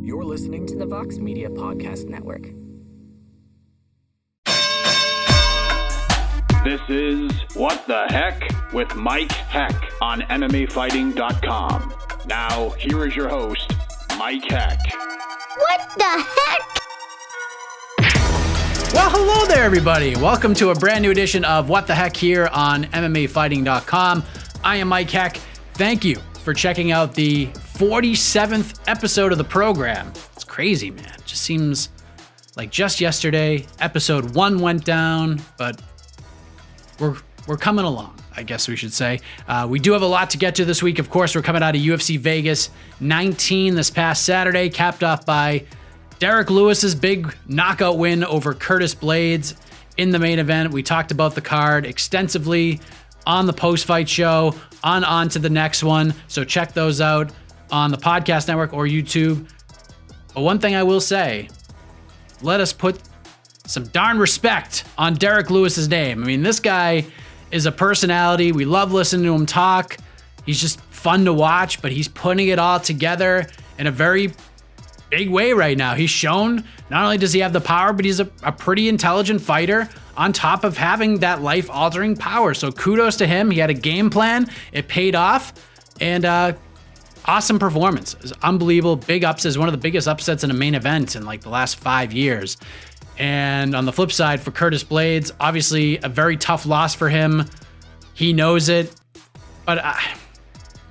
You're listening to the Vox Media Podcast Network. This is What the Heck with Mike Heck on MMAfighting.com. Now, here is your host, Mike Heck. What the heck? Well, hello there, everybody. Welcome to a brand new edition of What the Heck here on MMAfighting.com. I am Mike Heck. Thank you for checking out the 47th episode of the program. It's crazy, man. It just seems like just yesterday, episode 1 went down, but we're coming along, I guess we should say. We do have a lot to get to this week. Of course, we're coming out of UFC Vegas 19 this past Saturday, capped off by Derek Lewis's big knockout win over Curtis Blaydes in the main event. We talked about the card extensively on the post-fight show, on to the next one. So check those out on the podcast network or YouTube. But one thing I will say, let us put some darn respect on Derek Lewis's name. I mean, this guy is a personality. We love listening to him talk. He's just fun to watch, but he's putting it all together in a very big way right now. He's shown not only does he have the power, but he's a pretty intelligent fighter on top of having that life-altering power. So kudos to him. He had a game plan. It paid off. And awesome performance. It was unbelievable. Big upsets. One of the biggest upsets in a main event in like the last 5 years. And on the flip side, for Curtis Blaydes, obviously a very tough loss for him. He knows it. But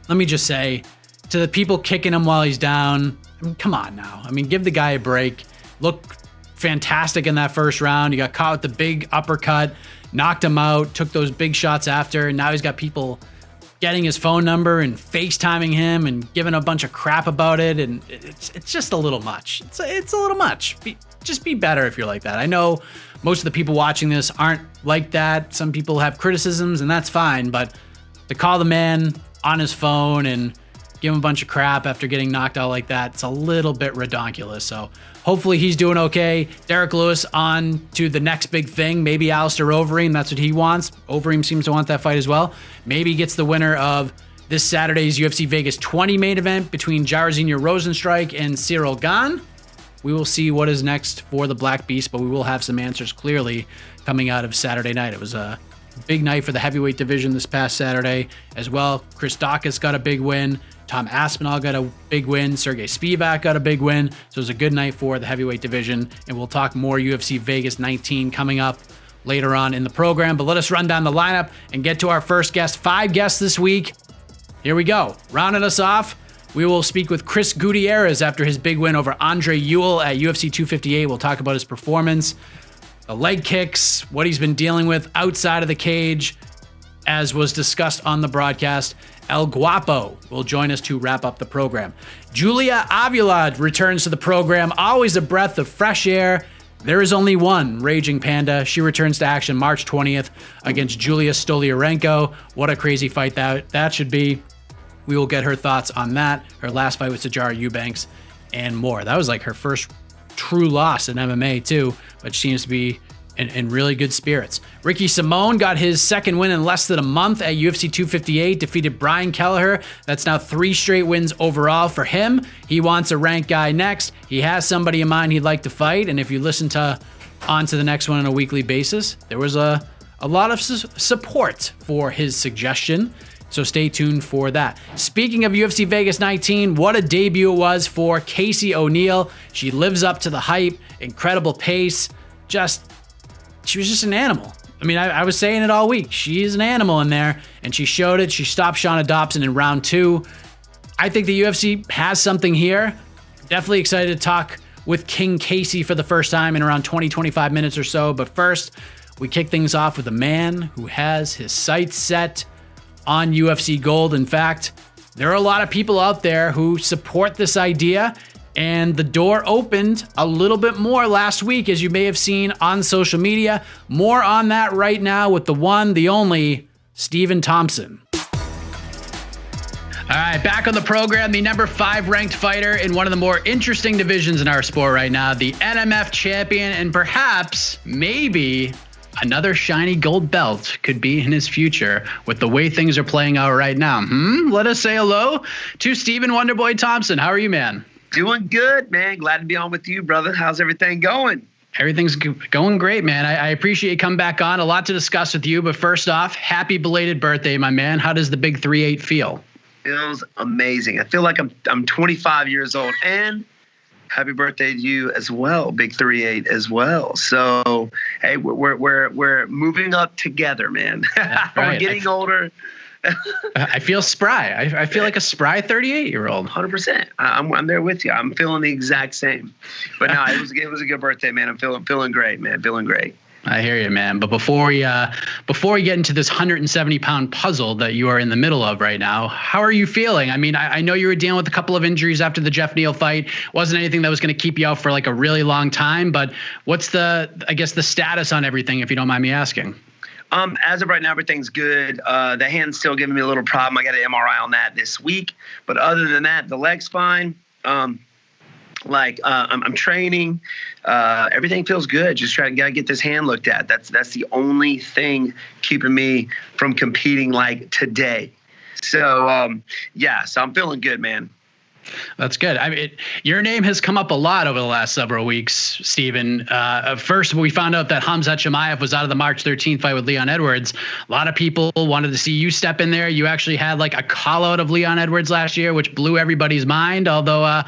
let me just say, to the people kicking him while he's down, I mean, come on now. I mean, give the guy a break. Looked fantastic in that first round. He got caught with the big uppercut, knocked him out, took those big shots after, and now he's got people getting his phone number and FaceTiming him and giving a bunch of crap about it, and it's just a little much. It's a little much. Just be better if you're like that. I know most of the people watching this aren't like that. Some people have criticisms, and that's fine, but to call the man on his phone and give him a bunch of crap after getting knocked out like that, it's a little bit redonkulous. So hopefully he's doing okay. Derek Lewis on to the next big thing. Maybe Alistair Overeem, that's what he wants. Overeem seems to want that fight as well. Maybe he gets the winner of this Saturday's UFC Vegas 20 main event between Jairzinho Rozenstruik and Cyril Gane. We will see what is next for the Black Beast, but we will have some answers clearly coming out of Saturday night. It was a big night for the heavyweight division this past Saturday as well. Chris Daukaus got a big win. Tom Aspinall got a big win. Sergey Spivak got a big win. So it was a good night for the heavyweight division. And we'll talk more UFC Vegas 19 coming up later on in the program. But let us run down the lineup and get to our first guest. 5 guests this week. Here we go. Rounding us off, we will speak with Chris Gutierrez after his big win over Andre Ewell at UFC 258. We'll talk about his performance, the leg kicks, what he's been dealing with outside of the cage, as was discussed on the broadcast. El Guapo will join us to wrap up the program. Julia Avila returns to the program. Always a breath of fresh air. There is only one Raging Panda. She returns to action March 20th against Juija Stoliarenko. What a crazy fight that should be. We will get her thoughts on that, her last fight with Sijara Eubanks, and more. That was like her first true loss in MMA too, but she seems to be in really good spirits. Ricky Simón got his second win in less than a month at UFC 258, defeated Brian Kelleher. That's now 3 straight wins overall for him. He wants a ranked guy next. He has somebody in mind he'd like to fight, and if you listen to On to the Next One on a weekly basis, there was a lot of support for his suggestion. So stay tuned for that. Speaking of UFC Vegas 19, what a debut it was for Casey O'Neill. She lives up to the hype, incredible pace, she was just an animal. I mean, I was saying it all week. She is an animal in there, and she showed it. She stopped Shana Dobson in round 2. I think the UFC has something here. Definitely excited to talk with King Casey for the first time in around 20-25 minutes or so. But first, we kick things off with a man who has his sights set on UFC gold. In fact, there are a lot of people out there who support this idea, and the door opened a little bit more last week, as you may have seen on social media. More on that right now with the one, the only, Stephen Thompson. All right, back on the program, the number 5 ranked fighter in one of the more interesting divisions in our sport right now, the NMF champion, and perhaps, maybe, another shiny gold belt could be in his future with the way things are playing out right now. Let us say hello to Stephen Wonderboy Thompson. How are you, man? Doing good, man. Glad to be on with you, brother. How's everything going? Everything's going great, man. I appreciate you coming back on. A lot to discuss with you, but first off, happy belated birthday, my man. How does the big 3-8 feel? Feels amazing. I feel like I'm 25 years old, and happy birthday to you as well, big 3-8 as well. So hey, we're moving up together, man. Right. We're getting older. I feel spry. I feel like a spry 38-year-old. 100%. I'm there with you. I'm feeling the exact same. But no, it was a good birthday, man. I'm feeling great, man. Feeling great. I hear you, man. But before we get into this 170-pound puzzle that you are in the middle of right now, how are you feeling? I mean, I know you were dealing with a couple of injuries after the Jeff Neal fight. Wasn't anything that was going to keep you out for like a really long time. But what's the status on everything, if you don't mind me asking? As of right now, everything's good. The hand's still giving me a little problem. I got an MRI on that this week. But other than that, the leg's fine. I'm training. Everything feels good. Just gotta get this hand looked at. That's the only thing keeping me from competing like today. So so I'm feeling good, man. That's good. I mean, your name has come up a lot over the last several weeks, Stephen. First, we found out that Khamzat Chimaev was out of the March 13th fight with Leon Edwards. A lot of people wanted to see you step in there. You actually had like a call out of Leon Edwards last year, which blew everybody's mind. Although,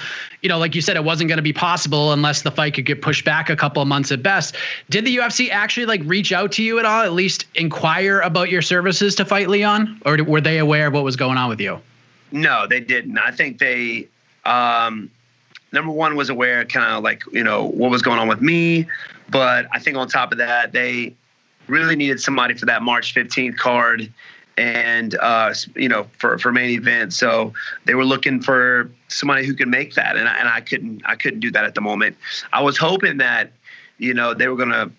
like you said, it wasn't going to be possible unless the fight could get pushed back a couple of months at best. Did the UFC actually like reach out to you at all, at least inquire about your services to fight Leon? Or were they aware of what was going on with you? No, they didn't. I think they, number one, was aware kind of like, what was going on with me. But I think on top of that, they really needed somebody for that March 15th card and, for main event. So they were looking for somebody who could make that. And I couldn't do that at the moment. I was hoping that, they were going to,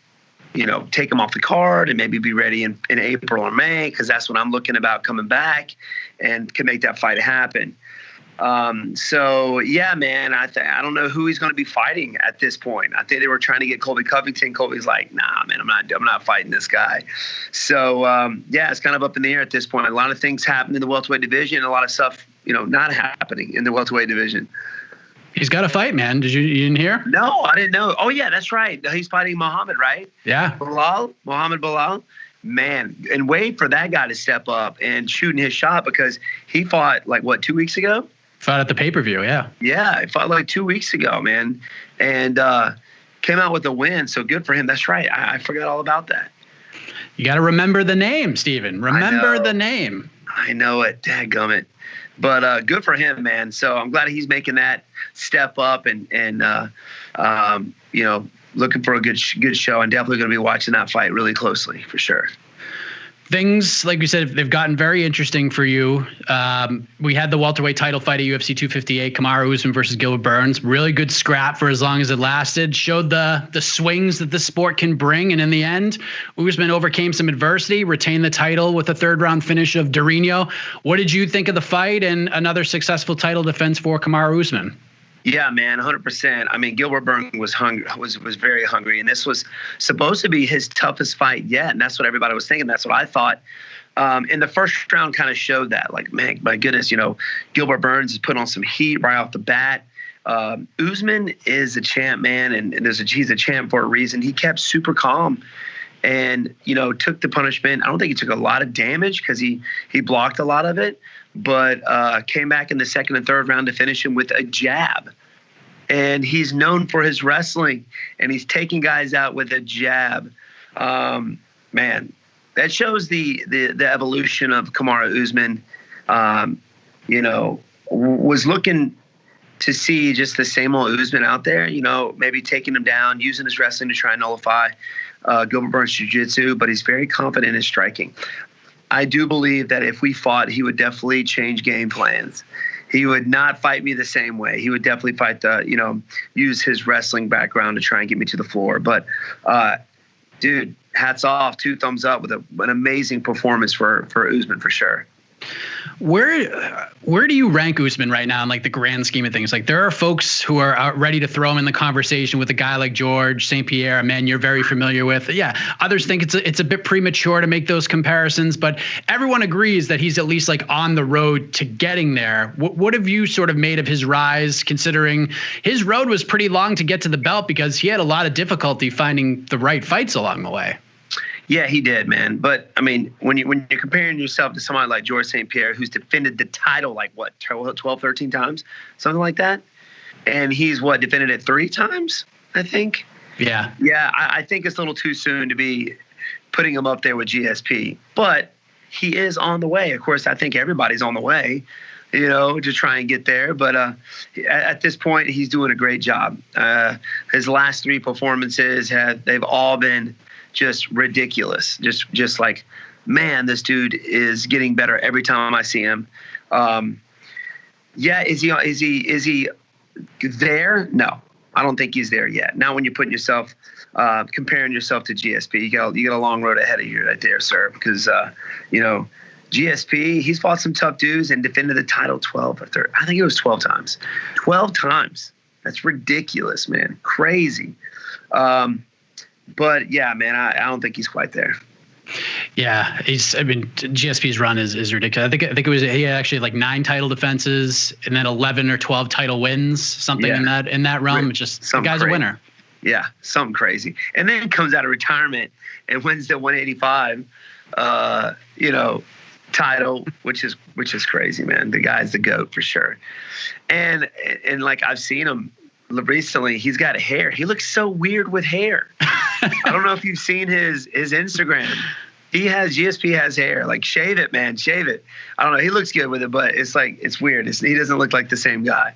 take him off the card and maybe be ready in April or May, because that's when I'm looking about coming back and can make that fight happen. So yeah, man, I don't know who he's going to be fighting at this point. I think they were trying to get Colby Covington. Colby's like, nah, man, I'm not fighting this guy. So, it's kind of up in the air at this point. A lot of things happen in the welterweight division, a lot of stuff, not happening in the welterweight division. He's got a fight, man. You didn't hear? No, I didn't know. Oh yeah, that's right. He's fighting Muhammad, right? Yeah. Muhammad Belal. Man, and wait for that guy to step up and shooting his shot, because he fought 2 weeks ago? Fought at the pay-per-view, yeah. Yeah, he fought 2 weeks ago, man, and came out with a win. So good for him. That's right. I forgot all about that. You got to remember the name, Stephen. Remember the name. I know it. Dadgummit. But good for him, man. So I'm glad he's making that step up and looking for a good show, and definitely going to be watching that fight really closely for sure. Things, like we said, they've gotten very interesting for you. We had the welterweight title fight at UFC 258, Kamaru Usman versus Gilbert Burns. Really good scrap for as long as it lasted. Showed the swings that the sport can bring. And in the end, Usman overcame some adversity, retained the title with a third-round finish of Durinho. What did you think of the fight and another successful title defense for Kamaru Usman? Yeah, man, 100%. I mean, Gilbert Burns was hungry, was very hungry, and this was supposed to be his toughest fight yet, and that's what everybody was thinking. That's what I thought. And the first round kind of showed that. Like, man, my goodness, Gilbert Burns is put on some heat right off the bat. Usman is a champ, man, and he's a champ for a reason. He kept super calm and, took the punishment. I don't think he took a lot of damage because he blocked a lot of it, but came back in the second and third round to finish him with a jab. And he's known for his wrestling, and he's taking guys out with a jab. Man, that shows the evolution of Kamaru Usman. Was looking to see just the same old Usman out there, maybe taking him down, using his wrestling to try and nullify Gilbert Burns' jiu-jitsu, but he's very confident in striking. I do believe that if we fought, he would definitely change game plans. He would not fight me the same way. He would definitely fight use his wrestling background to try and get me to the floor. But, dude, hats off, 2 thumbs up with an amazing performance for Usman for sure. Where do you rank Usman right now in like the grand scheme of things? Like there are folks who are out ready to throw him in the conversation with a guy like George St-Pierre, a man you're very familiar with. Yeah, others think it's a bit premature to make those comparisons, but everyone agrees that he's at least like on the road to getting there. What have you sort of made of his rise, considering his road was pretty long to get to the belt because he had a lot of difficulty finding the right fights along the way? Yeah, he did, man. But I mean, when you're comparing yourself to somebody like George St-Pierre, who's defended the title like what, 12, 13 times, something like that, and he's defended it 3 times, I think. Yeah. Yeah, I think it's a little too soon to be putting him up there with GSP, but he is on the way. Of course, I think everybody's on the way, to try and get there. But at this point, he's doing a great job. His last 3 performances they've all been just ridiculous. Just like, man, this dude is getting better every time I see him. Yeah, is he there? No, I don't think he's there yet. Now, when you're putting yourself, comparing yourself to GSP, you got a long road ahead of you right there, sir. Because GSP, he's fought some tough dudes and defended the title 12 or 13. I think it was 12 times. 12 times. That's ridiculous, man. Crazy. But yeah, man, I don't think he's quite there. Yeah, GSP's run is ridiculous. I think it was he had actually like 9 title defenses and then 11 or 12 title wins, something in that realm. Just the guy's crazy. A winner. Yeah, something crazy. And then comes out of retirement and wins the 185, title, which is crazy, man. The guy's the GOAT for sure. And like I've seen him recently, he's got hair. He looks so weird with hair. I don't know if you've seen his Instagram. GSP has hair. Like, shave it, man. Shave it. I don't know. He looks good with it, but it's like, it's weird. He doesn't look like the same guy.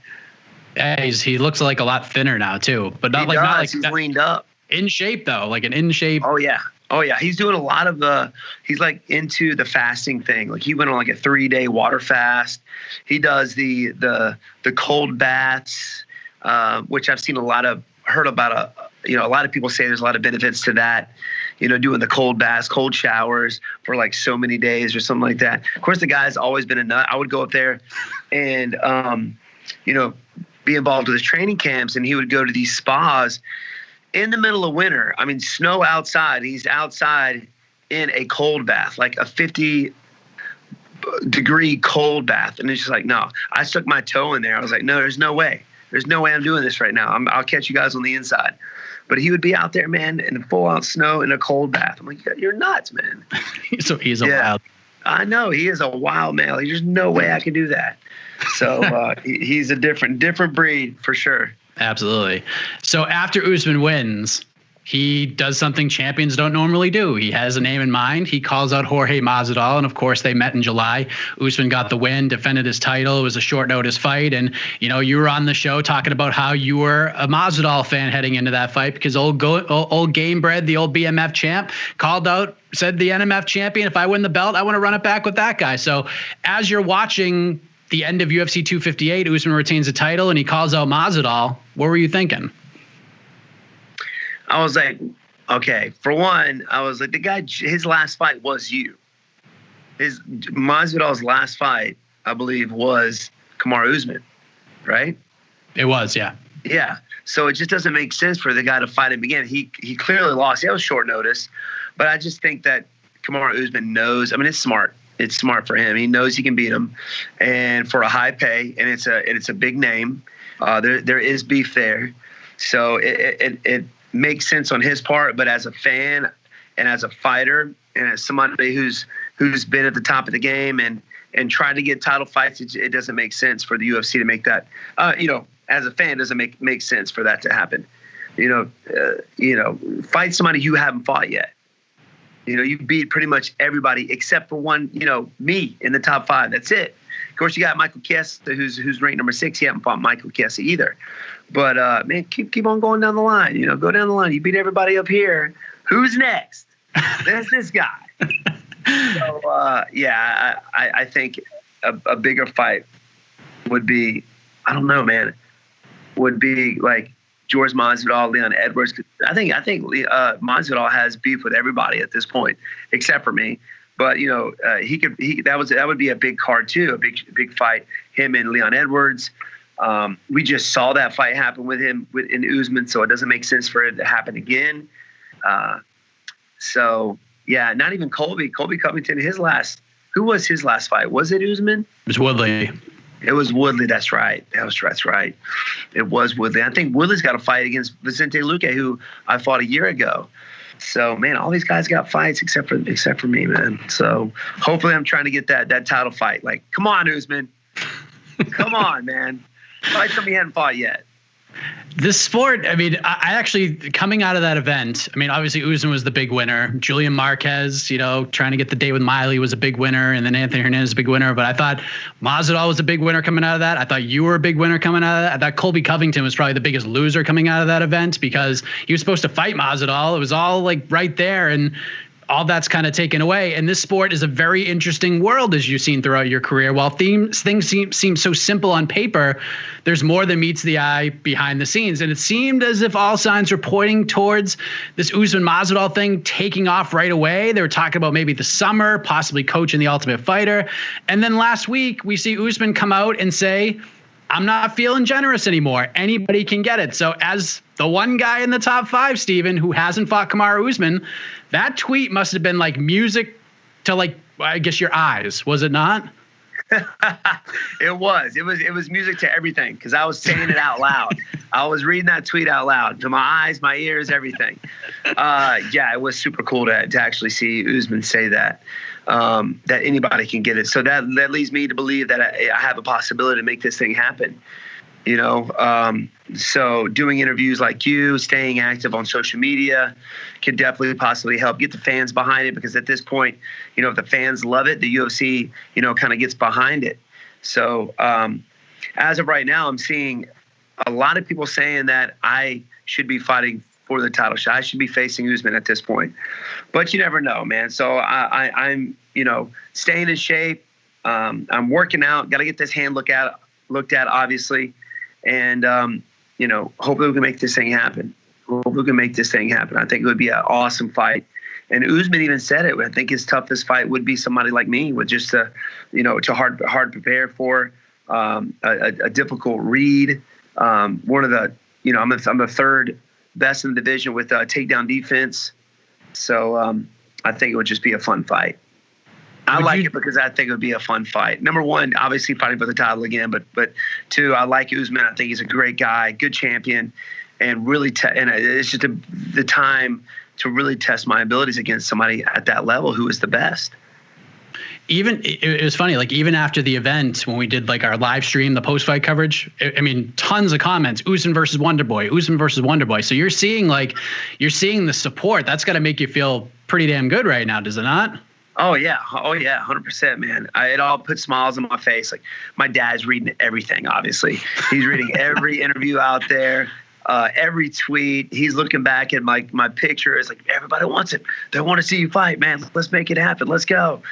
Yeah, he looks like a lot thinner now too, but not like he's leaned up. In shape though, like an in shape. Oh yeah. He's doing a lot of he's like into the fasting thing. Like he went on like a 3-day water fast. He does the cold baths, which I've seen heard about a lot of people say there's a lot of benefits to that, doing the cold baths, cold showers for like so many days or something like that. Of course, the guy's always been a nut. I would go up there and, be involved with his training camps, and he would go to these spas in the middle of winter. I mean, snow outside. He's outside in a cold bath, like a 50-degree cold bath. And it's just like, no. I stuck my toe in there. I was like, no, there's no way. There's no way I'm doing this right now. I'll catch you guys on the inside. But he would be out there, man, in the full-out snow in a cold bath. I'm like, you're nuts, man. So he's a wild. I know. He is a wild male. There's no way I can do that. So he's a different breed for sure. Absolutely. So after Usman wins, he does something champions don't normally do. He has a name in mind. He calls out Jorge Masvidal, and of course they met in July. Usman got the win, defended his title. It was a short notice fight, and you were on the show talking about how you were a Masvidal fan heading into that fight because old Gamebred, the old BMF champ, called out, said the NMF champion, if I win the belt, I want to run it back with that guy. So as you're watching the end of UFC 258, Usman retains the title and he calls out Masvidal. What were you thinking? I was like, okay, for one, I was like, the guy, his last fight was you. Masvidal's last fight, I believe, was Kamaru Usman, right? It was, yeah. Yeah. So it just doesn't make sense for the guy to fight him again. He clearly lost. That was short notice. But I just think that Kamaru Usman knows. I mean, it's smart. It's smart for him. He knows he can beat him, and for a high pay, and it's a big name. There is beef there, so it makes sense on his part. But as a fan and as a fighter and as somebody who's been at the top of the game and trying to get title fights, it doesn't make sense for the UFC to make that. As a fan, it doesn't make sense for that to happen. Fight somebody you haven't fought yet. You beat pretty much everybody except for one, me in the top 5. That's it. Of course, you got Michael Chiesa, who's ranked number 6. He haven't fought Michael Chiesa either. But, man, keep on going down the line. Go down the line. You beat everybody up here. Who's next? There's this guy. So, I think a bigger fight would be, I don't know, man, would be like George Masvidal, Leon Edwards. I think Masvidal has beef with everybody at this point, except for me. But that would be a big card too, a big fight. Him and Leon Edwards. We just saw that fight happen with him in Usman, so it doesn't make sense for it to happen again. So yeah, not even Colby Covington. Who was his last fight? Was it Usman? It was Woodley. It was Woodley. That's right. That's right. It was Woodley. I think Woodley's got a fight against Vicente Luque, who I fought a year ago. So man, all these guys got fights except for me, man. So hopefully, I'm trying to get that title fight. Like, come on, Usman. Come on, man. Fight somebody you hadn't fought yet. This sport, I mean, I actually, coming out of that event, I mean, obviously Usman was the big winner. Julian Marquez, trying to get the date with Miley was a big winner, and then Anthony Hernandez was a big winner. But I thought Masvidal was a big winner coming out of that. I thought you were a big winner coming out of that. I thought Colby Covington was probably the biggest loser coming out of that event because he was supposed to fight Masvidal. It was all like right there, and all that's kind of taken away. And this sport is a very interesting world, as you've seen throughout your career. While things seem so simple on paper, there's more than meets the eye behind the scenes. And it seemed as if all signs were pointing towards this Usman Masvidal thing taking off right away. They were talking about maybe the summer, possibly coaching the Ultimate Fighter. And then last week, we see Usman come out and say, I'm not feeling generous anymore. Anybody can get it. So as the one guy in the top 5, Stephen, who hasn't fought Kamaru Usman, that tweet must have been like music to, like, I guess, your eyes, was it not? It was music to everything because I was saying it out loud. I was reading that tweet out loud to my eyes, my ears, everything. Yeah, it was super cool to actually see Usman say that. That anybody can get it. So that leads me to believe that I have a possibility to make this thing happen. So doing interviews like you, staying active on social media can definitely possibly help get the fans behind it, because at this point, if the fans love it, the UFC, kind of gets behind it. So as of right now, I'm seeing a lot of people saying that I should be fighting for the title shot. I should be facing Usman at this point, but you never know, man. So I'm staying in shape. I'm working out. Got to get this hand looked at, obviously, and hopefully we can make this thing happen. I think it would be an awesome fight. And Usman even said it. I think his toughest fight would be somebody like me, with just to hard prepare for, a difficult read. One of the, I'm the third best in the division with takedown defense. So I think it would just be a fun fight. I like it because I think it would be a fun fight. Number one, obviously fighting for the title again, but two, I like Usman. I think he's a great guy, good champion, and really, and it's just the time to really test my abilities against somebody at that level who is the best. Even it was funny, like even after the event, when we did like our live stream, the post-fight coverage, I mean, tons of comments, Usman versus Wonderboy. So you're seeing the support. That's got to make you feel pretty damn good right now, does it not? Oh yeah, 100%, man. It all puts smiles on my face. Like, my dad's reading everything. Obviously, he's reading every interview out there, every tweet. He's looking back at my picture. It's like, everybody wants it. They want to see you fight, man. Let's make it happen. Let's go.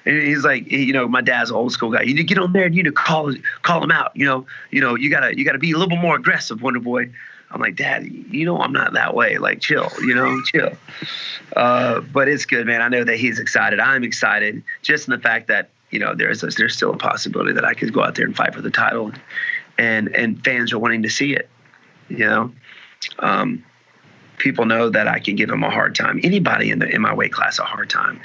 And he's like, my dad's an old school guy. You need to get on there and you need to call him out. You gotta be a little bit more aggressive, Wonderboy. I'm like, Dad, I'm not that way. Like, chill, chill. But it's good, man. I know that he's excited. I'm excited just in the fact that, there's still a possibility that I could go out there and fight for the title, and fans are wanting to see it. People know that I can give them a hard time. Anybody in my weight class a hard time.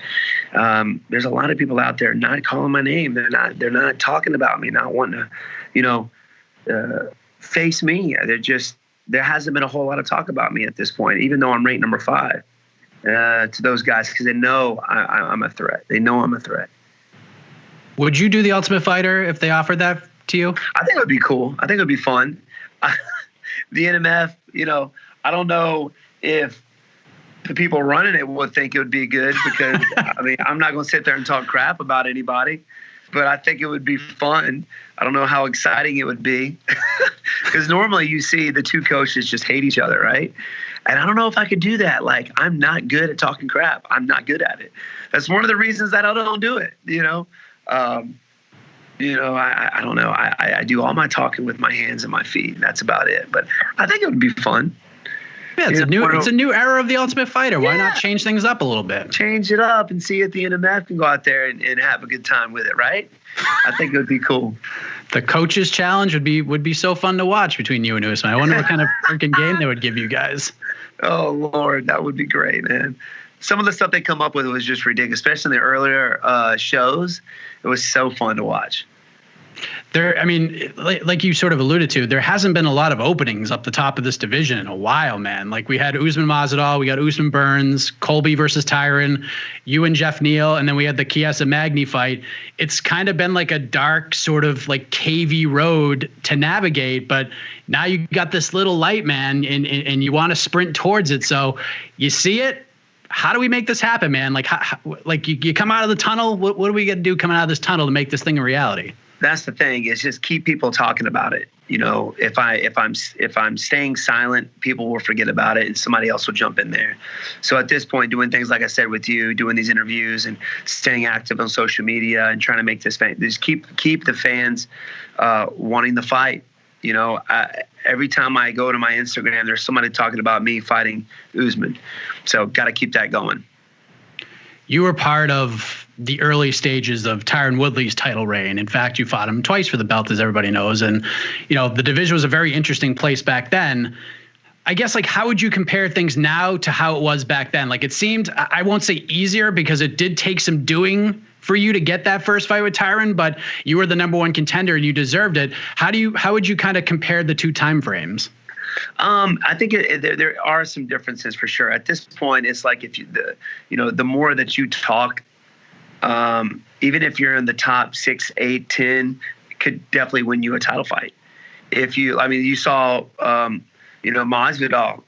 There's a lot of people out there not calling my name. They're not talking about me, not wanting to, face me. There hasn't been a whole lot of talk about me at this point, even though I'm ranked number 5 to those guys, because they know I'm a threat. They know I'm a threat. Would you do the Ultimate Fighter if they offered that to you? I think it would be cool. I think it would be fun. The NMF, I don't know if the people running it would think it would be good, because, I'm not going to sit there and talk crap about anybody, but I think it would be fun. I don't know how exciting it would be, because normally you see the two coaches just hate each other, right? And I don't know if I could do that. Like, I'm not good at talking crap. I'm not good at it. That's one of the reasons that I don't do it, I don't know. I do all my talking with my hands and my feet. That's about it. But I think it would be fun. Yeah, it's a new era of the Ultimate Fighter. Why not change things up a little bit? Change it up and see if the NMF can go out there and have a good time with it, right? I think it would be cool. The coaches challenge would be so fun to watch between you and Usman. I wonder what kind of freaking game they would give you guys. Oh Lord, that would be great, man. Some of the stuff they come up with was just ridiculous, especially in the earlier shows. It was so fun to watch. Like you sort of alluded to, there hasn't been a lot of openings up the top of this division in a while, man. Like we had Usman Masvidal, we got Usman Burns, Colby versus Tyron, you and Jeff Neal, and then we had the Chiesa Magny fight. It's kind of been like a dark sort of like cavey road to navigate, but now you got this little light, man, and you want to sprint towards it. So you see it. How do we make this happen, man? Like you come out of the tunnel. What do we got to do coming out of this tunnel to make this thing a reality? That's the thing, is just keep people talking about it. You know, if I'm staying silent, people will forget about it and somebody else will jump in there. So at this point, doing things like I said with you, doing these interviews and staying active on social media and trying to make this just keep the fans wanting the fight. You know, every time I go to my Instagram, there's somebody talking about me fighting Usman. So got to keep that going. You were part of the early stages of Tyron Woodley's title reign. In fact, you fought him twice for the belt, as everybody knows. And, you know, the division was a very interesting place back then. I guess, like, how would you compare things now to how it was back then? Like, it seemed, I won't say easier, because it did take some doing for you to get that first fight with Tyron, but you were the number one contender and you deserved it. How would you kind of compare the two time frames? I think there are some differences for sure. At this point, it's like the more that you talk, even if you're in the top 6, 8, 10, it could definitely win you a title fight. You saw, Masvidal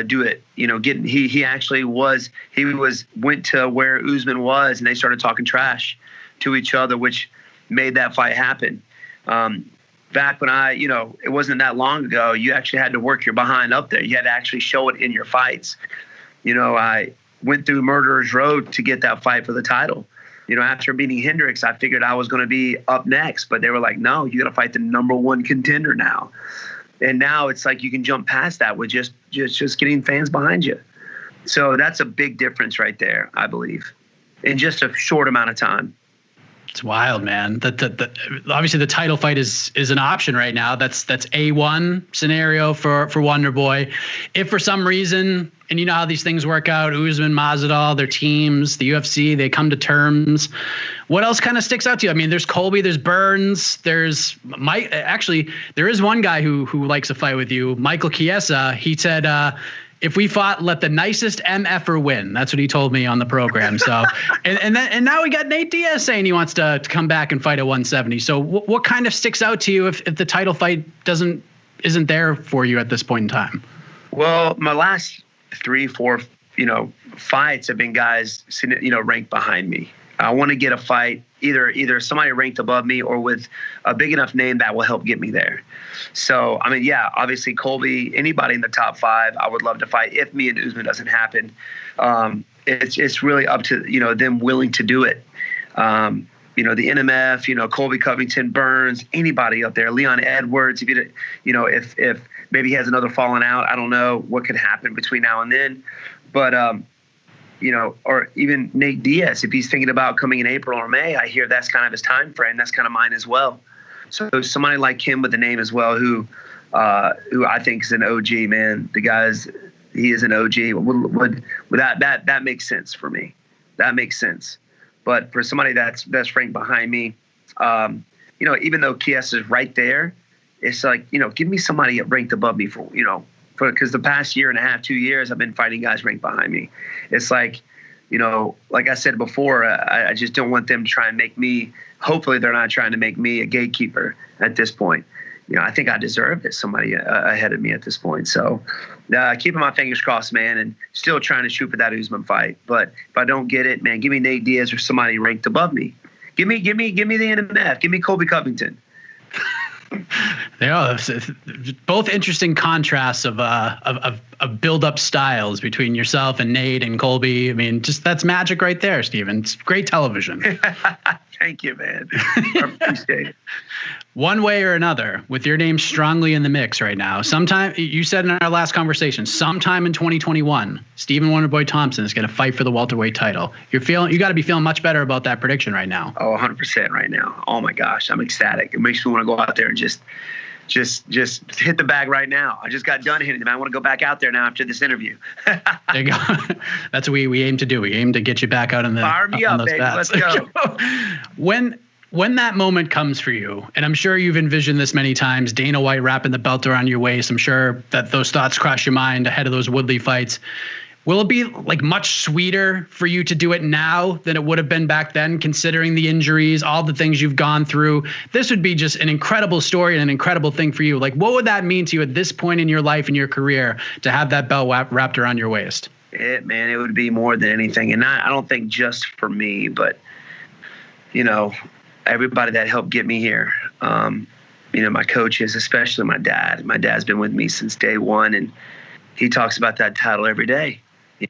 do it. You know, he actually went to where Usman was, and they started talking trash to each other, which made that fight happen. Back when it wasn't that long ago, you actually had to work your behind up there. You had to actually show it in your fights. You know, I went through Murderer's Road to get that fight for the title. You know, after beating Hendricks, I figured I was going to be up next, but they were like, no, you got to fight the number one contender now. And now it's like you can jump past that with just getting fans behind you. So that's a big difference right there, I believe, in just a short amount of time. It's wild, man. Obviously the title fight is an option right now. That's A1 scenario for Wonder Boy. If for some reason, and you know how these things work out, Usman, Masvidal, their teams, the UFC, they come to terms. What else kind of sticks out to you? I mean, there's Colby, there's Burns, there's Mike. Actually, there is one guy who likes to fight with you, Michael Chiesa. He said, if we fought, let the nicest MFer win. That's what he told me on the program. So, and now we got Nate Diaz saying he wants to come back and fight at 170. So what kind of sticks out to you if the title fight isn't there for you at this point in time? Well, my last 3, 4, fights have been guys, ranked behind me. I want to get a fight, either somebody ranked above me or with a big enough name that will help get me there. So, I mean, yeah, obviously Colby, anybody in the top 5, I would love to fight if me and Usman doesn't happen. It's really up to, them willing to do it. The NMF, Colby Covington, Burns, anybody up there, Leon Edwards, if maybe he has another falling out, I don't know what could happen between now and then. But, or even Nate Diaz, if he's thinking about coming in April or May, I hear that's kind of his time frame. That's kind of mine as well. So somebody like him with the name as well, who I think is an OG, man. He is an OG. Would that makes sense for me. That makes sense. But for somebody that's ranked behind me, even though Chiesa is right there, it's like, give me somebody ranked above me because the past year and a half, 2 years, I've been fighting guys ranked behind me. It's like, like I said before, I just don't want them to try and make me, hopefully they're not trying to make me a gatekeeper at this point. I think I deserve it, somebody ahead of me at this point. So keeping my fingers crossed, man, and still trying to shoot for that Usman fight. But if I don't get it, man, give me Nate Diaz or somebody ranked above me. Give me the NMF. Give me Colby Covington. They are both interesting contrasts of build-up styles between yourself and Nate and Colby. I mean, just that's magic right there, Stephen. It's great television. Thank you, man. I appreciate it. One way or another, with your name strongly in the mix right now, sometime, you said in our last conversation, sometime in 2021, Stephen Wonderboy Thompson is going to fight for the welterweight title. You got to be feeling much better about that prediction right now. Oh, 100% right now. Oh my gosh, I'm ecstatic. It makes me want to go out there and just hit the bag right now. I just got done hitting them. I want to go back out there now after this interview. There you go. That's what we aim to do. We aim to get you back out on the fire me up, baby. Bats. Let's go. When that moment comes for you, and I'm sure you've envisioned this many times, Dana White wrapping the belt around your waist, I'm sure that those thoughts cross your mind ahead of those Woodley fights. Will it be like much sweeter for you to do it now than it would have been back then, considering the injuries, all the things you've gone through? This would be just an incredible story and an incredible thing for you. Like, what would that mean to you at this point in your life and your career to have that belt wrapped around your waist? It would be more than anything. And I don't think just for me, but, everybody that helped get me here. My coaches, especially my dad. My dad's been with me since day one, and he talks about that title every day.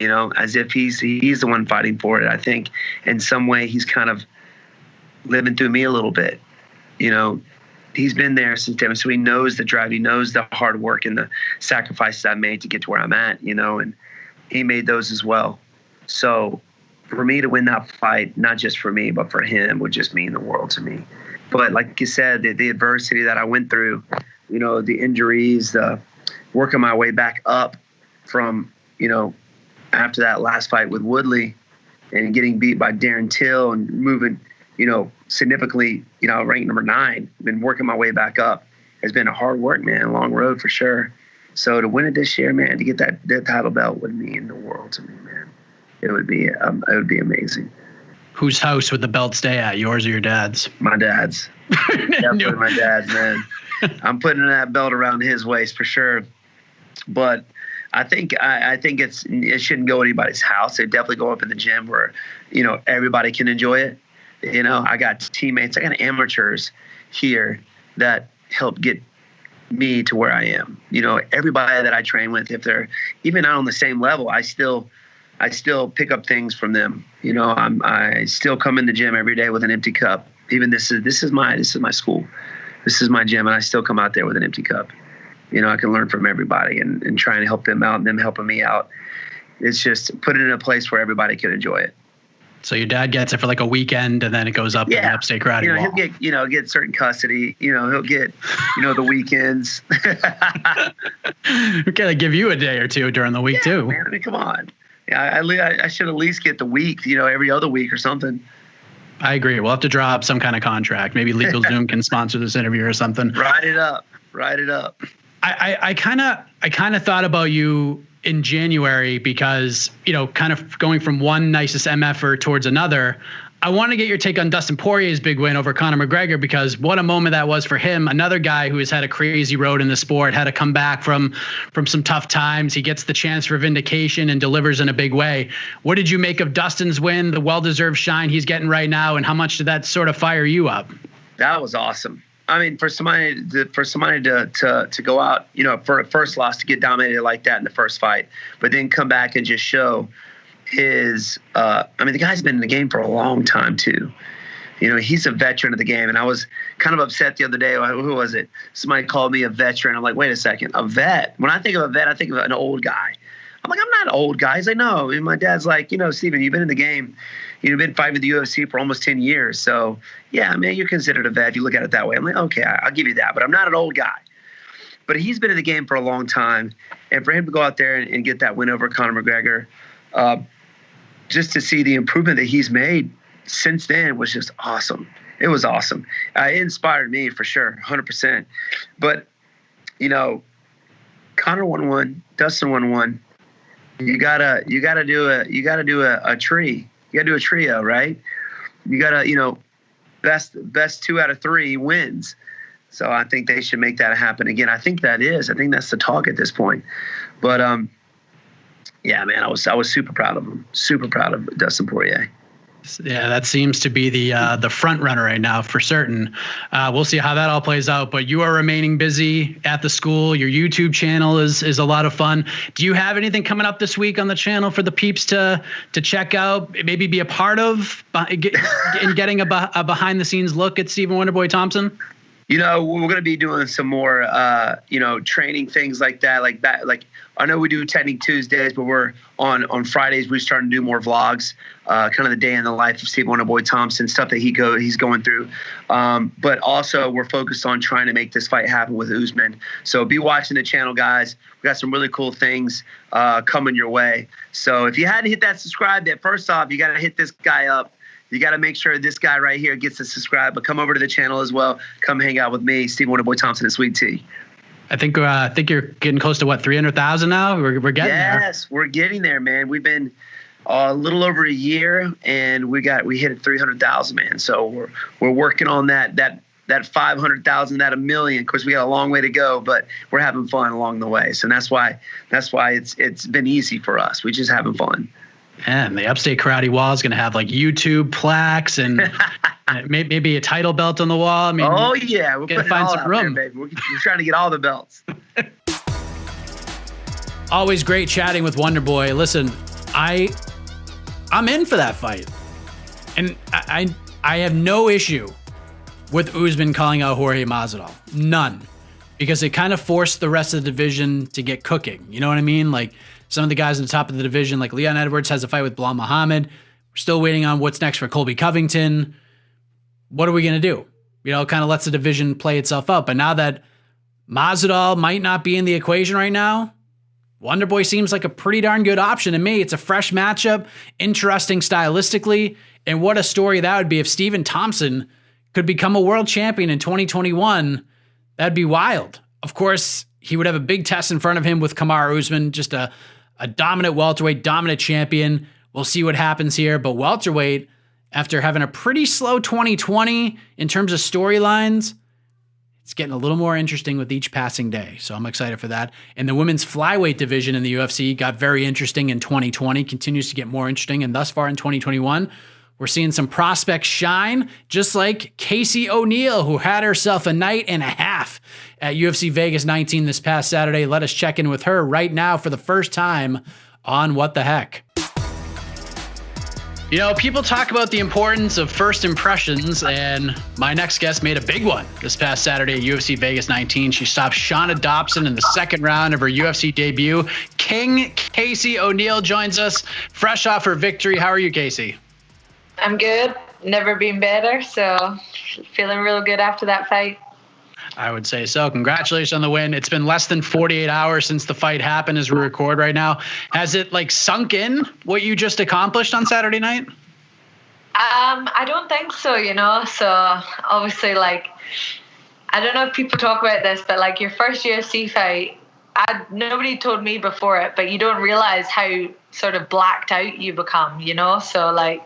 As if he's the one fighting for it. I think in some way he's kind of living through me a little bit. He's been there since day one, so he knows the drive. He knows the hard work and the sacrifices I made to get to where I'm at, and he made those as well. So for me to win that fight, not just for me, but for him, would just mean the world to me. But like you said, the adversity that I went through, the injuries, the working my way back up from, after that last fight with Woodley and getting beat by Darren Till and moving, significantly, ranked number 9, been working my way back up. Has been a hard work, man, long road for sure. So to win it this year, man, to get that title belt would mean the world to me, man. It would be amazing. Whose house would the belt stay at, yours or your dad's? My dad's. Definitely my dad's, man. I'm putting that belt around his waist for sure. But I think it shouldn't go anybody's house. It definitely go up in the gym where, everybody can enjoy it. I got teammates, I got amateurs here that help get me to where I am. Everybody that I train with, if they're even not on the same level, I still pick up things from them. I still come in the gym every day with an empty cup. Even this is my school. This is my gym, and I still come out there with an empty cup. I can learn from everybody and trying to help them out and them helping me out. It's just put it in a place where everybody can enjoy it. So your dad gets it for like a weekend, and then it goes up in the upstate karate wall. He'll get certain custody. He'll get, the weekends. We gotta give you a day or two during the week too. Man, I mean, come on. I should at least get the week, every other week or something. I agree. We'll have to draw up some kind of contract. Maybe LegalZoom can sponsor this interview or something. Write it up. I kind of thought about you in January because, kind of going from one nicest MFer towards another. I want to get your take on Dustin Poirier's big win over Conor McGregor, because what a moment that was for him. Another guy who has had a crazy road in the sport, had to come back from some tough times. He gets the chance for vindication and delivers in a big way. What did you make of Dustin's win, the well-deserved shine he's getting right now, and how much did that sort of fire you up? That was awesome. I mean, for somebody to go out, for a first loss, to get dominated like that in the first fight, but then come back and just show his, the guy's been in the game for a long time too. He's a veteran of the game. And I was kind of upset the other day. Who was it? Somebody called me a veteran. I'm like, wait a second, a vet? When I think of a vet, I think of an old guy. I'm like, I'm not an old guy. He's like, no. And my dad's like, Stephen, you've been in the game. You've been fighting with the UFC for almost 10 years. So, yeah, man, you're considered a vet if you look at it that way. I'm like, okay, I'll give you that. But I'm not an old guy. But he's been in the game for a long time. And for him to go out there and get that win over Conor McGregor, just to see the improvement that he's made since then was just awesome. It was awesome. It inspired me for sure, 100%. But, Conor won one, Dustin won one. You gotta do a tree. You gotta do a trio, right? You gotta, best 2 out of 3 wins. So I think they should make that happen again. I think that's the talk at this point. But yeah, man, I was super proud of him. Super proud of Dustin Poirier. Yeah, that seems to be the front runner right now for certain. We'll see how that all plays out. But you are remaining busy at the school. Your YouTube channel is a lot of fun. Do you have anything coming up this week on the channel for the peeps to check out? Maybe be a part of in getting a behind the scenes look at Stephen Wonderboy Thompson? We're going to be doing some more, training things like that. Like I know we do Technique Tuesdays, but we're on Fridays. We're starting to do more vlogs, kind of the day in the life of Stephen Wonderboy Thompson, stuff that he's going through. But also we're focused on trying to make this fight happen with Usman. So be watching the channel, guys. We got some really cool things coming your way. So if you hadn't hit that subscribe button, first off, you got to hit this guy up. You got to make sure this guy right here gets to subscribe, but come over to the channel as well. Come hang out with me, Stephen Wonderboy Thompson, and Sweet Tea. I think you're getting close to 300,000 now. We're getting there. Yes, we're getting there, man. We've been a little over a year, and we hit 300,000, man. So we're working on that 500,000, that 1 million. Of course, we got a long way to go, but we're having fun along the way. So that's why it's been easy for us. We're just having fun. And the Upstate Karate Wall is going to have like YouTube plaques and maybe a title belt on the wall. I mean, oh yeah, we're gonna find some room. There, baby. We're trying to get all the belts. Always great chatting with Wonderboy. Listen, I'm in for that fight, and I have no issue with Usman calling out Jorge Masvidal. None, because it kind of forced the rest of the division to get cooking. You know what I mean? Like, some of the guys at the top of the division, like Leon Edwards, has a fight with Bilal Muhammad. We're still waiting on what's next for Colby Covington. What are we going to do? Kind of lets the division play itself out. But now that Masvidal might not be in the equation right now, Wonderboy seems like a pretty darn good option to me. It's a fresh matchup, interesting stylistically, and what a story that would be if Stephen Thompson could become a world champion in 2021. That'd be wild. Of course, he would have a big test in front of him with Kamaru Usman, just a dominant welterweight, dominant champion. We'll see what happens here. But welterweight, after having a pretty slow 2020 in terms of storylines, it's getting a little more interesting with each passing day. So I'm excited for that. And the women's flyweight division in the UFC got very interesting in 2020, continues to get more interesting. And thus far in 2021, we're seeing some prospects shine, just like Casey O'Neill, who had herself a night and a half at UFC Vegas 19 this past Saturday. Let us check in with her right now for the first time on What the Heck. People talk about the importance of first impressions, and my next guest made a big one this past Saturday at UFC Vegas 19. She stopped Shana Dobson in the second round of her UFC debut. King Casey O'Neill joins us fresh off her victory. How are you, Casey? I'm good. Never been better, so feeling real good after that fight. I would say so. Congratulations on the win. It's been less than 48 hours since the fight happened as we record right now. Has it sunk in what you just accomplished on Saturday night? I don't think so, So obviously, I don't know if people talk about this, but your first UFC fight, nobody told me before it, but you don't realize how sort of blacked out you become, So I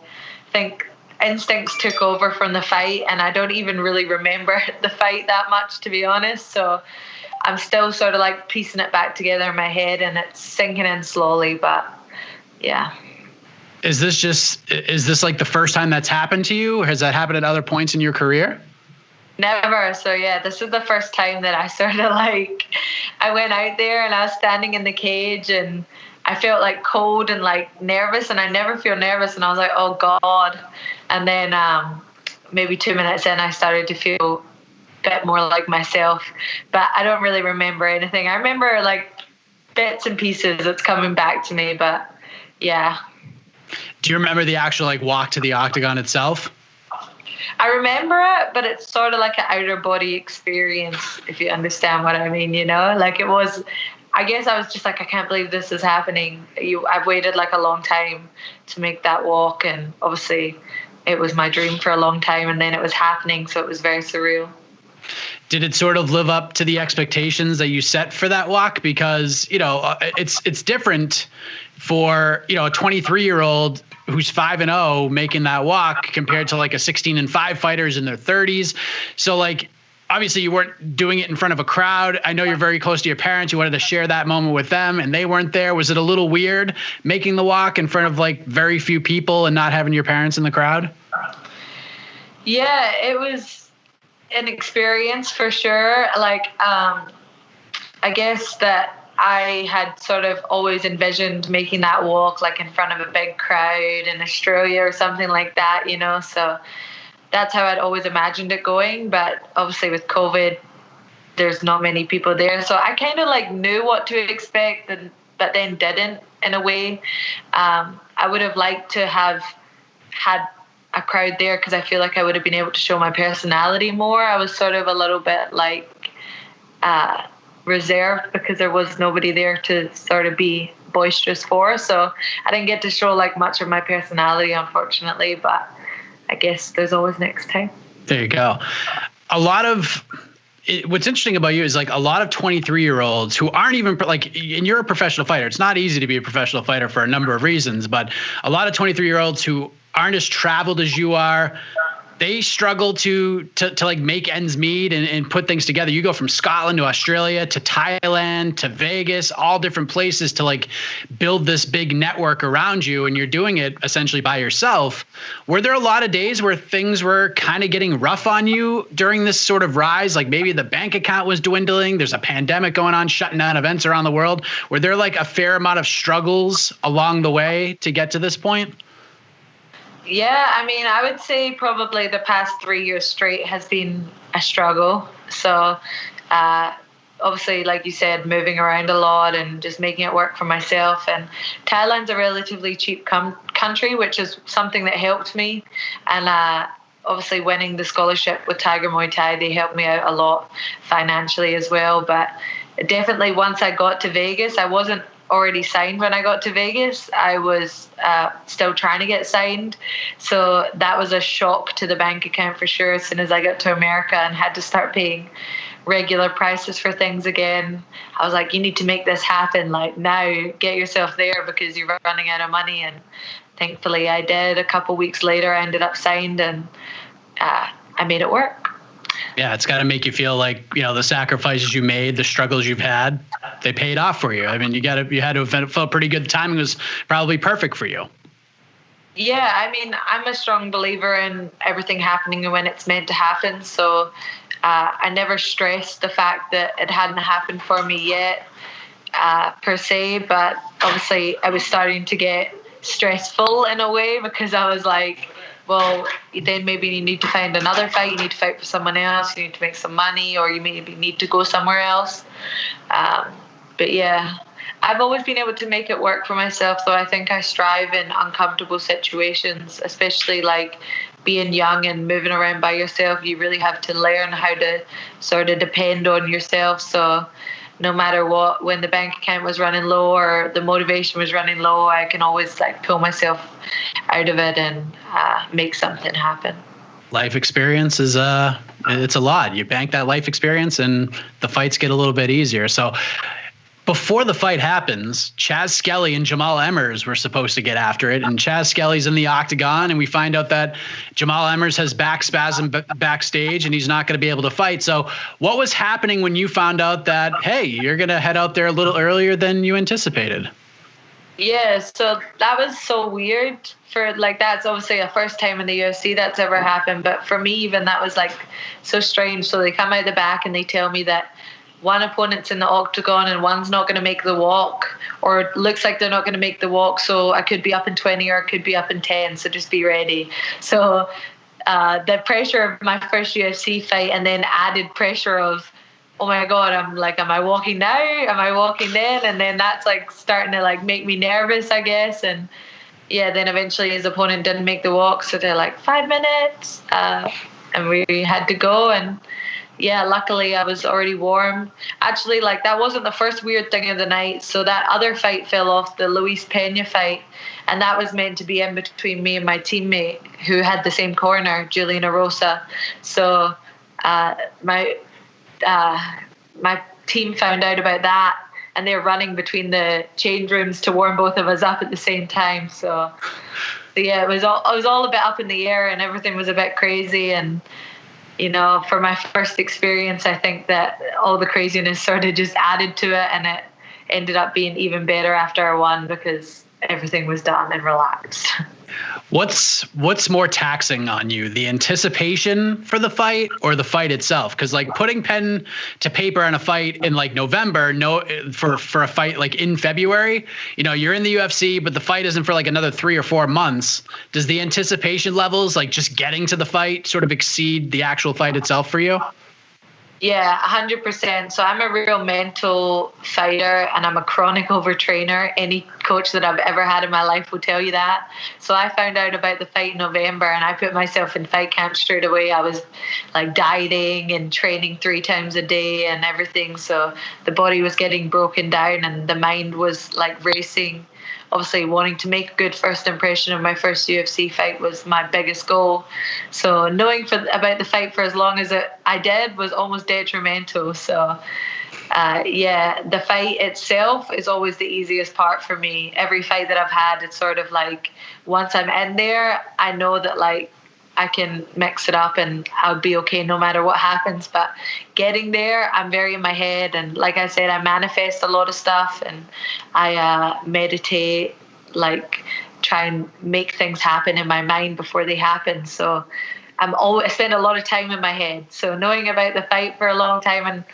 think instincts took over from the fight, and I don't even really remember the fight that much, to be honest. So I'm still sort of piecing it back together in my head, and it's sinking in slowly, but yeah. Is this the first time that's happened to you, or has that happened at other points in your career? Never. So yeah, this is the first time that I sort of I went out there and I was standing in the cage and I felt cold and nervous, and I never feel nervous, and I was like, oh God. And then maybe 2 minutes in, I started to feel a bit more like myself, but I don't really remember anything. I remember bits and pieces that's coming back to me, but yeah. Do you remember the actual walk to the octagon itself? I remember it, but it's sort of like an outer body experience, if you understand what I mean, it was, I guess I was just I can't believe this is happening. I've waited a long time to make that walk, and obviously it was my dream for a long time, and then it was happening, so it was very surreal. Did it sort of live up to the expectations that you set for that walk? Because, it's different for, a 23-year-old who's 5-0 making that walk compared to a 16-5 fighters in their 30s. So obviously you weren't doing it in front of a crowd. I know you're very close to your parents. You wanted to share that moment with them and they weren't there. Was it a little weird making the walk in front of like very few people and not having your parents in the crowd? Yeah, it was an experience for sure. Like, I guess that I had sort of always envisioned making that walk like in front of a big crowd in Australia or something like that, you know, so that's how I'd always imagined it going. But obviously with COVID, there's not many people there. So I kind of like knew what to expect, but then didn't in a way. I would have liked to have had a crowd there because I feel like I would have been able to show my personality more. I was sort of a little bit like reserved because there was nobody there to sort of be boisterous for. So I didn't get to show like much of my personality, unfortunately, but I guess there's always next time. There you go. What's interesting about you is like a lot of 23-year-olds who aren't even like, and you're a professional fighter. It's not easy to be a professional fighter for a number of reasons, but a lot of 23-year-olds who aren't as traveled as you are, they struggle to like make ends meet and put things together. You go from Scotland to Australia to Thailand to Vegas, all different places to like build this big network around you, and you're doing it essentially by yourself. Were there a lot of days where things were kind of getting rough on you during this sort of rise? Like maybe the bank account was dwindling, there's a pandemic going on, shutting down events around the world. Were there like a fair amount of struggles along the way to get to this point? Yeah, I mean, I would say probably the past 3 years straight has been a struggle. So obviously, like you said, moving around a lot and just making it work for myself. And Thailand's a relatively cheap country, which is something that helped me. And obviously winning the scholarship with Tiger Muay Thai, they helped me out a lot financially as well. But definitely once I got to Vegas, I wasn't already signed when I got to Vegas. I was still trying to get signed. So that was a shock to the bank account for sure as soon as I got to America and had to start paying regular prices for things again. I was like, you need to make this happen. Like now, get yourself there because you're running out of money. And thankfully I did. A couple weeks later, I ended up signed and I made it work. Yeah, it's got to make you feel like, you know, the sacrifices you made, the struggles you've had, they paid off for you. I mean, you had to have felt pretty good. The timing was probably perfect for you. Yeah, I mean, I'm a strong believer in everything happening when it's meant to happen. So I never stressed the fact that it hadn't happened for me yet, per se. But obviously, I was starting to get stressful in a way because I was like, well, then maybe you need to find another fight. You need to fight for someone else. You need to make some money, or you maybe need to go somewhere else. But yeah, I've always been able to make it work for myself. So I think I strive in uncomfortable situations, especially like being young and moving around by yourself. You really have to learn how to sort of depend on yourself. So no matter what, when the bank account was running low or the motivation was running low, I can always like pull myself out of it and make something happen. Life experience is it's a lot. You bank that life experience and the fights get a little bit easier. So before the fight happens, Chaz Skelly and Jamal Emmers were supposed to get after it. And Chaz Skelly's in the octagon, and we find out that Jamal Emmers has back spasm backstage, and he's not going to be able to fight. So what was happening when you found out that, hey, you're going to head out there a little earlier than you anticipated? Yeah, so that was so weird. For like, that's obviously a first time in the UFC that's ever happened. But for me, even that was like so strange. So they come out the back and they tell me that one opponent's in the octagon and one's not going to make the walk, or it looks like they're not going to make the walk. So I could be up in 20 or I could be up in 10. So just be ready. So the pressure of my first UFC fight, and then added pressure of, oh my God, I'm like, am I walking now? Am I walking then? And then that's like starting to like make me nervous, I guess. And yeah, then eventually his opponent didn't make the walk. So they're like 5 minutes. And we had to go. And yeah, luckily I was already warm. Actually, like that wasn't the first weird thing of the night. So that other fight fell off, the Luis Pena fight. And that was meant to be in between me and my teammate who had the same corner, Juliana Rosa. So my team found out about that, and they're running between the change rooms to warm both of us up at the same time. So yeah, it was all a bit up in the air, and everything was a bit crazy. And for my first experience, I think that all the craziness sort of just added to it, and it ended up being even better after I won because everything was done and relaxed. What's more taxing on you, the anticipation for the fight or the fight itself? Because like putting pen to paper on a fight in like November, for a fight like in February, you're in the UFC, but the fight isn't for like another 3 or 4 months. Does the anticipation levels, like just getting to the fight, sort of exceed the actual fight itself for you? Yeah, 100%. So I'm a real mental fighter and I'm a chronic overtrainer. Any coach that I've ever had in my life will tell you that. So I found out about the fight in November and I put myself in fight camp straight away. I was like dieting and training 3 times a day and everything. So the body was getting broken down and the mind was like racing. Obviously, wanting to make a good first impression of my first UFC fight was my biggest goal. So knowing about the fight for as long as I did was almost detrimental. So, the fight itself is always the easiest part for me. Every fight that I've had, it's sort of like once I'm in there, I know that like I can mix it up and I'll be okay no matter what happens. But getting there, I'm very in my head. And like I said, I manifest a lot of stuff and I meditate, like try and make things happen in my mind before they happen. So I spend a lot of time in my head. So knowing about the fight for a long time and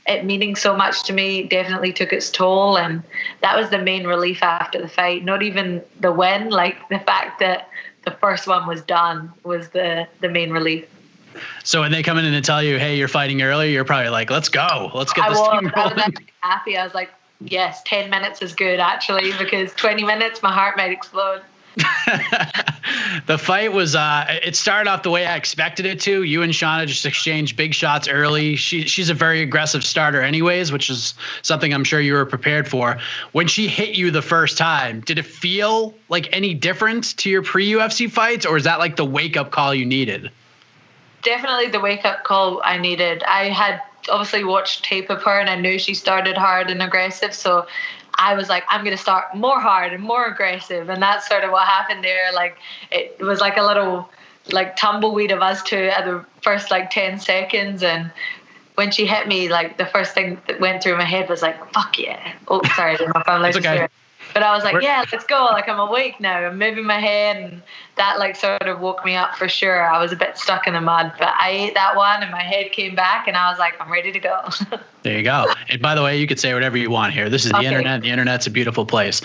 it meaning so much to me definitely took its toll. And that was the main relief after the fight. Not even the win, like the fact that the first one was done was the main relief. So when they come in and tell you, hey, you're fighting early, you're probably like, let's go. Let's get this thing rolling. I was actually happy. I was like, yes, 10 minutes is good, actually, because 20 minutes, my heart might explode. The fight was, it started off the way I expected it to. You and Shana just exchanged big shots early. She's a very aggressive starter anyways, which is something I'm sure you were prepared for. When she hit you the first time, did it feel like any different to your pre-UFC fights, or is that like the wake-up call you needed? Definitely the wake-up call I needed. I had obviously watched tape of her and I knew she started hard and aggressive, so I was like, I'm going to start more hard and more aggressive. And that's sort of what happened there. Like, it was like a little like tumbleweed of us two at the first like 10 seconds. And when she hit me, like the first thing that went through my head was like, fuck yeah. Oh, sorry, I don't know if I'm allowed to swear. But I was like, yeah, let's go. Like, I'm awake now. I'm moving my head. And that like sort of woke me up for sure. I was a bit stuck in the mud, but I ate that one and my head came back and I was like, I'm ready to go. There you go. And by the way, you could say whatever you want here. This is the internet. The internet's a beautiful place.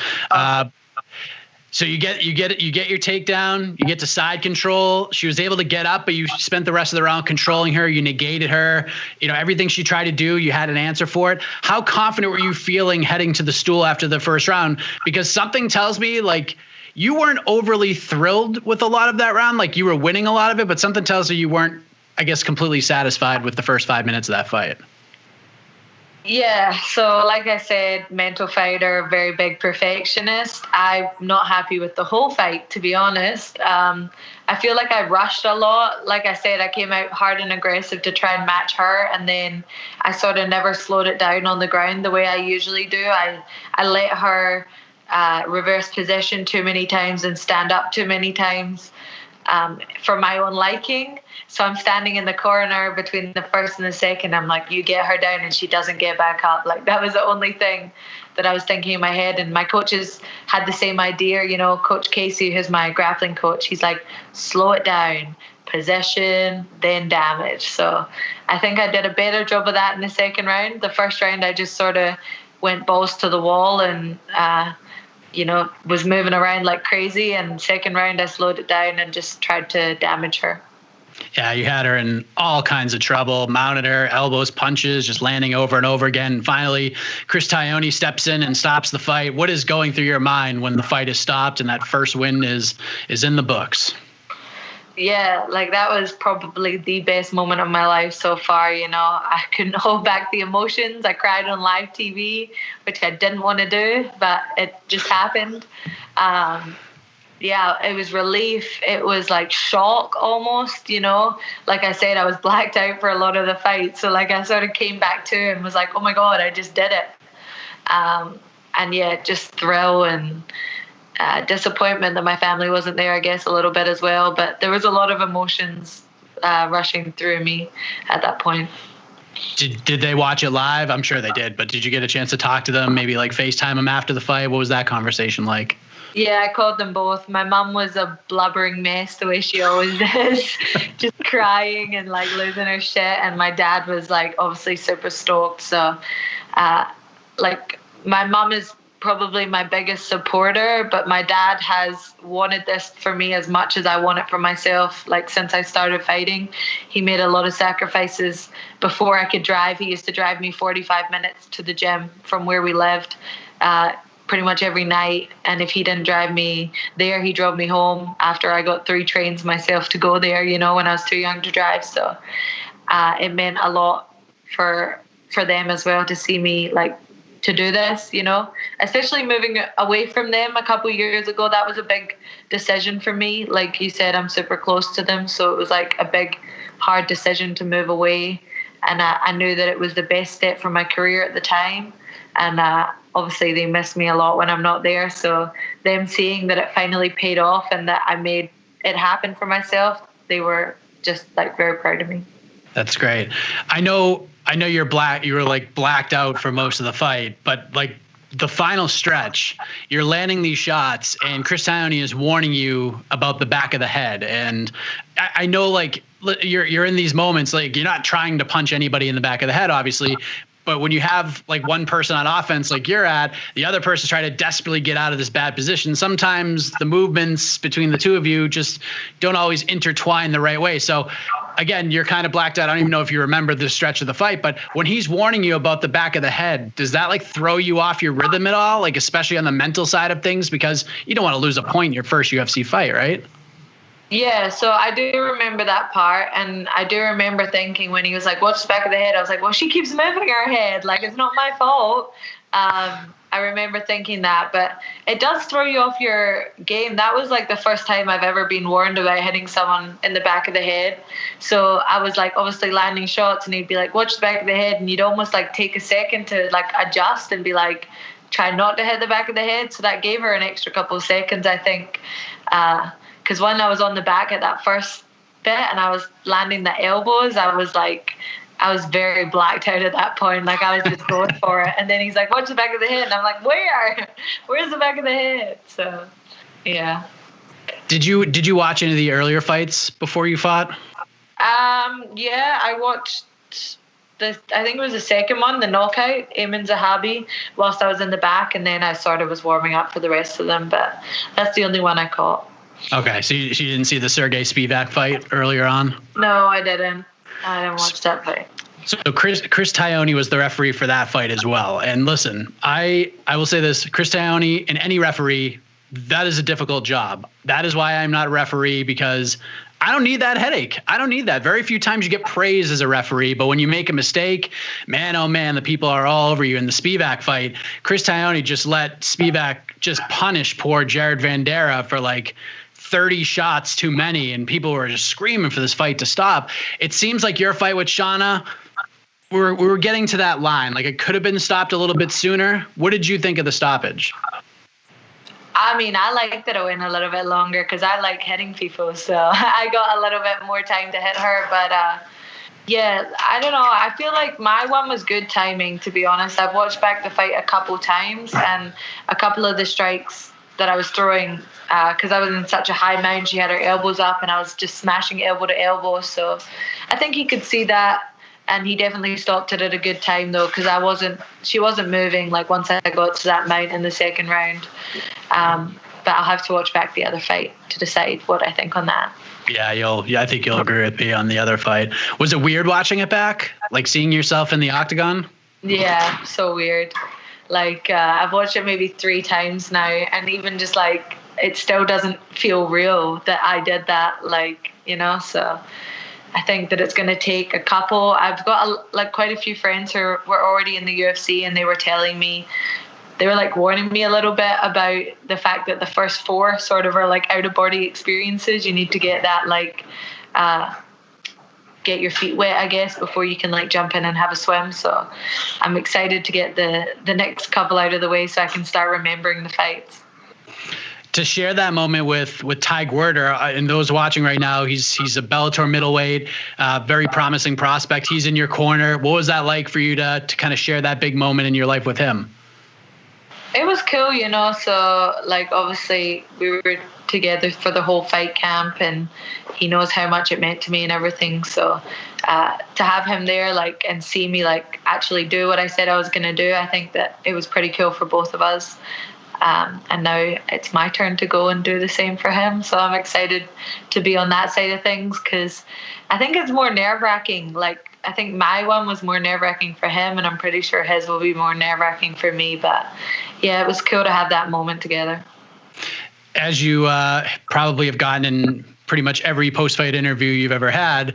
So you get your takedown, you get to side control. She was able to get up, but you spent the rest of the round controlling her. You negated her. Everything she tried to do, you had an answer for it. How confident were you feeling heading to the stool after the first round? Because something tells me like you weren't overly thrilled with a lot of that round. Like you were winning a lot of it, but something tells me you weren't, I guess, completely satisfied with the first 5 minutes of that fight. Yeah, so like I said, mental fighter, very big perfectionist. I'm not happy with the whole fight, to be honest. I feel like I rushed a lot. Like I said, I came out hard and aggressive to try and match her, and then I sort of never slowed it down on the ground the way I usually do. I let her reverse position too many times and stand up too many times for my own liking. So I'm standing in the corner between the first and the second. I'm like, you get her down and she doesn't get back up. Like that was the only thing that I was thinking in my head. And my coaches had the same idea. Coach Casey, who's my grappling coach, he's like, slow it down, possession, then damage. So I think I did a better job of that in the second round. The first round, I just sort of went balls to the wall and, was moving around like crazy. And second round, I slowed it down and just tried to damage her. Yeah, you had her in all kinds of trouble, mounted her, elbows, punches, just landing over and over again. And finally, Chris Taioni steps in and stops the fight. What is going through your mind when the fight is stopped and that first win is in the books? Yeah, like that was probably the best moment of my life so far. I couldn't hold back the emotions. I cried on live TV, which I didn't want to do, but it just happened. Yeah, it was relief. It was like shock almost, Like I said, I was blacked out for a lot of the fight. So like I sort of came back to and was like, oh my God, I just did it. And yeah, just thrill and disappointment that my family wasn't there, I guess, a little bit as well. But there was a lot of emotions rushing through me at that point. Did they watch it live? I'm sure they did, but did you get a chance to talk to them, maybe like FaceTime them after the fight? What was that conversation like? Yeah, I called them both. My mum was a blubbering mess the way she always is, just crying and like losing her shit. And my dad was like obviously super stoked. So like my mum is probably my biggest supporter, but my dad has wanted this for me as much as I want it for myself. Like since I started fighting, he made a lot of sacrifices. Before I could drive, he used to drive me 45 minutes to the gym from where we lived, pretty much every night. And if he didn't drive me there, he drove me home after I got 3 trains myself to go there, you know, when I was too young to drive. So it meant a lot for them as well to see me like to do this, you know, especially moving away from them a couple of years ago. That was a big decision for me. Like you said, I'm super close to them. So it was like a big, hard decision to move away. And I knew that it was the best step for my career at the time. And obviously they miss me a lot when I'm not there. So them seeing that it finally paid off and that I made it happen for myself, they were just like very proud of me. That's great. I know you were like blacked out for most of the fight, but like the final stretch, you're landing these shots and Chris Taioni is warning you about the back of the head. And I know like you're in these moments, like you're not trying to punch anybody in the back of the head, obviously. But when you have like one person on offense like you're at, the other person's trying to desperately get out of this bad position. Sometimes the movements between the two of you just don't always intertwine the right way. So again, you're kind of blacked out. I don't even know if you remember the stretch of the fight, but when he's warning you about the back of the head, does that like throw you off your rhythm at all? Like especially on the mental side of things, because you don't want to lose a point in your first UFC fight, right? Yeah, so I do remember that part, and I do remember thinking when he was like, "Watch the back of the head," I was like, well, she keeps moving her head, like it's not my fault. I remember thinking that, but it does throw you off your game. That was like the first time I've ever been warned about hitting someone in the back of the head. So I was like obviously landing shots and he'd be like, watch the back of the head, and you'd almost like take a second to like adjust and be like, try not to hit the back of the head. So that gave her an extra couple of seconds, I think. Because when I was on the back at that first bit and I was landing the elbows, I was very blacked out at that point. Like I was just going for it. And then he's like, watch the back of the head. And I'm like, where's the back of the head? So, yeah. Did you watch any of the earlier fights before you fought? Yeah, I watched I think it was the second one, the knockout, Ayman Zahabi, whilst I was in the back. And then I sort of was warming up for the rest of them. But that's the only one I caught. Okay, so you didn't see the Sergey Spivak fight earlier on? No, I didn't. I didn't watch that fight. So Chris Taioni was the referee for that fight as well. And listen, I will say this, Chris Taioni and any referee, that is a difficult job. That is why I'm not a referee, because I don't need that headache. I don't need that. Very few times you get praised as a referee, but when you make a mistake, man, oh man, the people are all over you. In the Spivak fight, Chris Taioni just let Spivak just punish poor Jared Vanderaa for like 30 shots too many, and people were just screaming for this fight to stop. It seems like your fight with Shana, we were getting to that line. Like it could have been stopped a little bit sooner. What did you think of the stoppage? I mean, I liked that it went a little bit longer because I like hitting people, so I got a little bit more time to hit her. But yeah, I don't know. I feel like my one was good timing, to be honest. I've watched back the fight a couple times, and a couple of the strikes that I was throwing, because I was in such a high mount, she had her elbows up and I was just smashing elbow to elbow. So I think he could see that, and he definitely stopped it at a good time though, because she wasn't moving like once I got to that mount in the second round. But I'll have to watch back the other fight to decide what I think on that. Yeah, I think you'll agree with me on the other fight. Was it weird watching it back? Like seeing yourself in the octagon? Yeah, so weird. Like I've watched it maybe 3 times now, and even just like it still doesn't feel real that I did that, like, you know. So I think that it's going to take a couple. I've got quite a few friends who were already in the UFC, and they were telling me, they were like warning me a little bit about the fact that the first 4 sort of are like out of body experiences. You need to get that get your feet wet, I guess, before you can like jump in and have a swim. So I'm excited to get the next couple out of the way so I can start remembering the fights. To share that moment with Ty Guerter, and those watching right now, he's a Bellator middleweight, very promising prospect. He's in your corner. What was that like for you to kind of share that big moment in your life with him? It was cool, so like obviously we were together for the whole fight camp, and he knows how much it meant to me and everything. So to have him there like and see me like actually do what I said I was going to do, I think that it was pretty cool for both of us. And now it's my turn to go and do the same for him. So I'm excited to be on that side of things, because I think it's more nerve-wracking. Like, I think my one was more nerve-wracking for him, and I'm pretty sure his will be more nerve-wracking for me. But yeah, it was cool to have that moment together. As you probably have gotten in pretty much every post-fight interview you've ever had,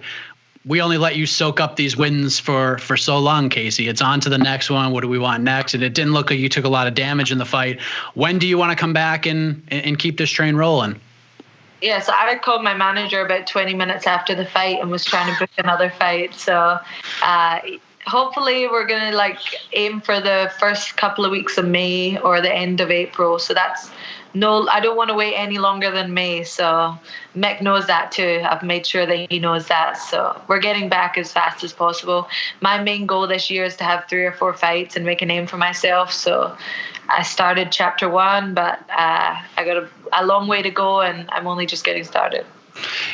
we only let you soak up these wins for so long, Casey. It's on to the next one. What do we want next? And it didn't look like you took a lot of damage in the fight. When do you want to come back and keep this train rolling? Yeah, so I called my manager about 20 minutes after the fight and was trying to book another fight. So hopefully we're going to aim for the first couple of weeks of May or the end of April. So I don't want to wait any longer than May. So Mick knows that too. I've made sure that he knows that. So we're getting back as fast as possible. My main goal this year is to have 3 or 4 fights and make a name for myself. So I started chapter 1, but I got a long way to go, and I'm only just getting started.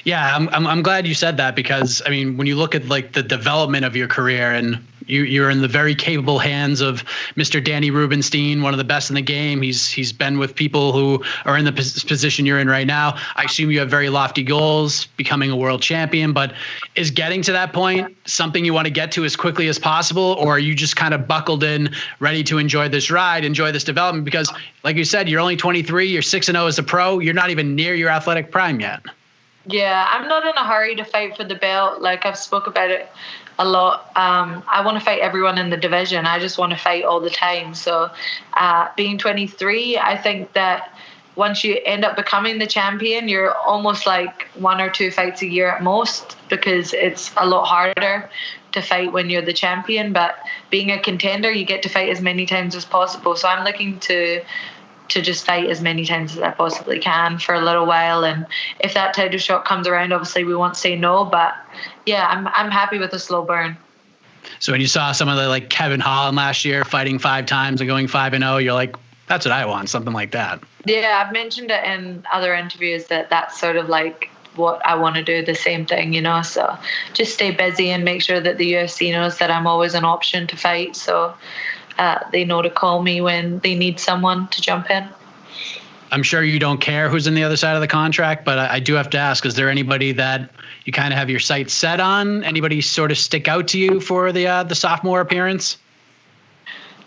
Yeah, I'm glad you said that, because I mean, when you look at the development of your career, and you're in the very capable hands of Mr. Danny Rubenstein, one of the best in the game. He's been with people who are in the position you're in right now. I assume you have very lofty goals, becoming a world champion, but is getting to that point something you want to get to as quickly as possible, or are you just kind of buckled in, ready to enjoy this ride, enjoy this development? Because like you said, you're only 23, you're 6-0 as a pro, you're not even near your athletic prime yet. Yeah, I'm not in a hurry to fight for the belt. I've spoke about it a lot. I want to fight everyone in the division. I just want to fight all the time. So being 23, I think that once you end up becoming the champion, you're almost like 1 or 2 fights a year at most, because it's a lot harder to fight when you're the champion. But being a contender, you get to fight as many times as possible. So I'm looking to just fight as many times as I possibly can for a little while. And if that title shot comes around, obviously we won't say no. But yeah, I'm happy with a slow burn. So when you saw some of the Kevin Holland last year fighting 5 times and going 5-0, you're like, that's what I want, something like that. Yeah, I've mentioned it in other interviews that that's sort of what I want to do, the same thing, So just stay busy and make sure that the UFC knows that I'm always an option to fight. So they know to call me when they need someone to jump in. I'm sure you don't care who's in the other side of the contract, but I do have to ask, is there anybody that you kind of have your sights set on? Anybody sort of stick out to you for the sophomore appearance?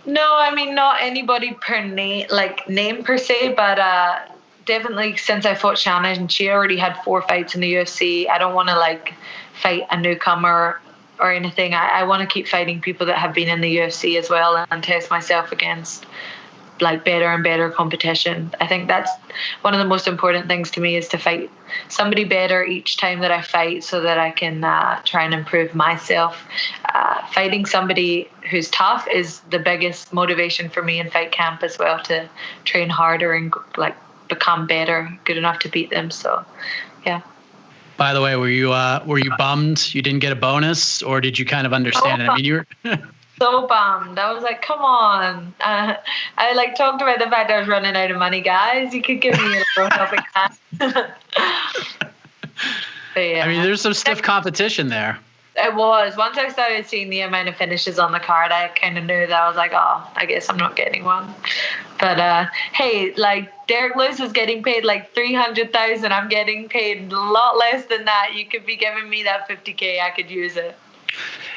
No, I mean, not anybody per name per se, but definitely since I fought Shana and she already had 4 fights in the UFC, I don't want to fight a newcomer or anything. I want to keep fighting people that have been in the UFC as well and test myself against better and better competition. I think that's one of the most important things to me, is to fight somebody better each time that I fight, so that I can try and improve myself. Fighting somebody who's tough is the biggest motivation for me in fight camp as well, to train harder and become better, good enough to beat them. So yeah. By the way, were you bummed you didn't get a bonus, or did you kind of understand it? I mean, you were so bummed. I was like, come on. I talked about the fact I was running out of money, guys. You could give me a little helping hand. But yeah. I mean, there's some stiff competition there. It was. Once I started seeing the amount of finishes on the card, I kind of knew that. I was like, oh, I guess I'm not getting one. But hey, Derek Lewis was getting paid $300,000. I'm getting paid a lot less than that. You could be giving me that $50K. I could use it.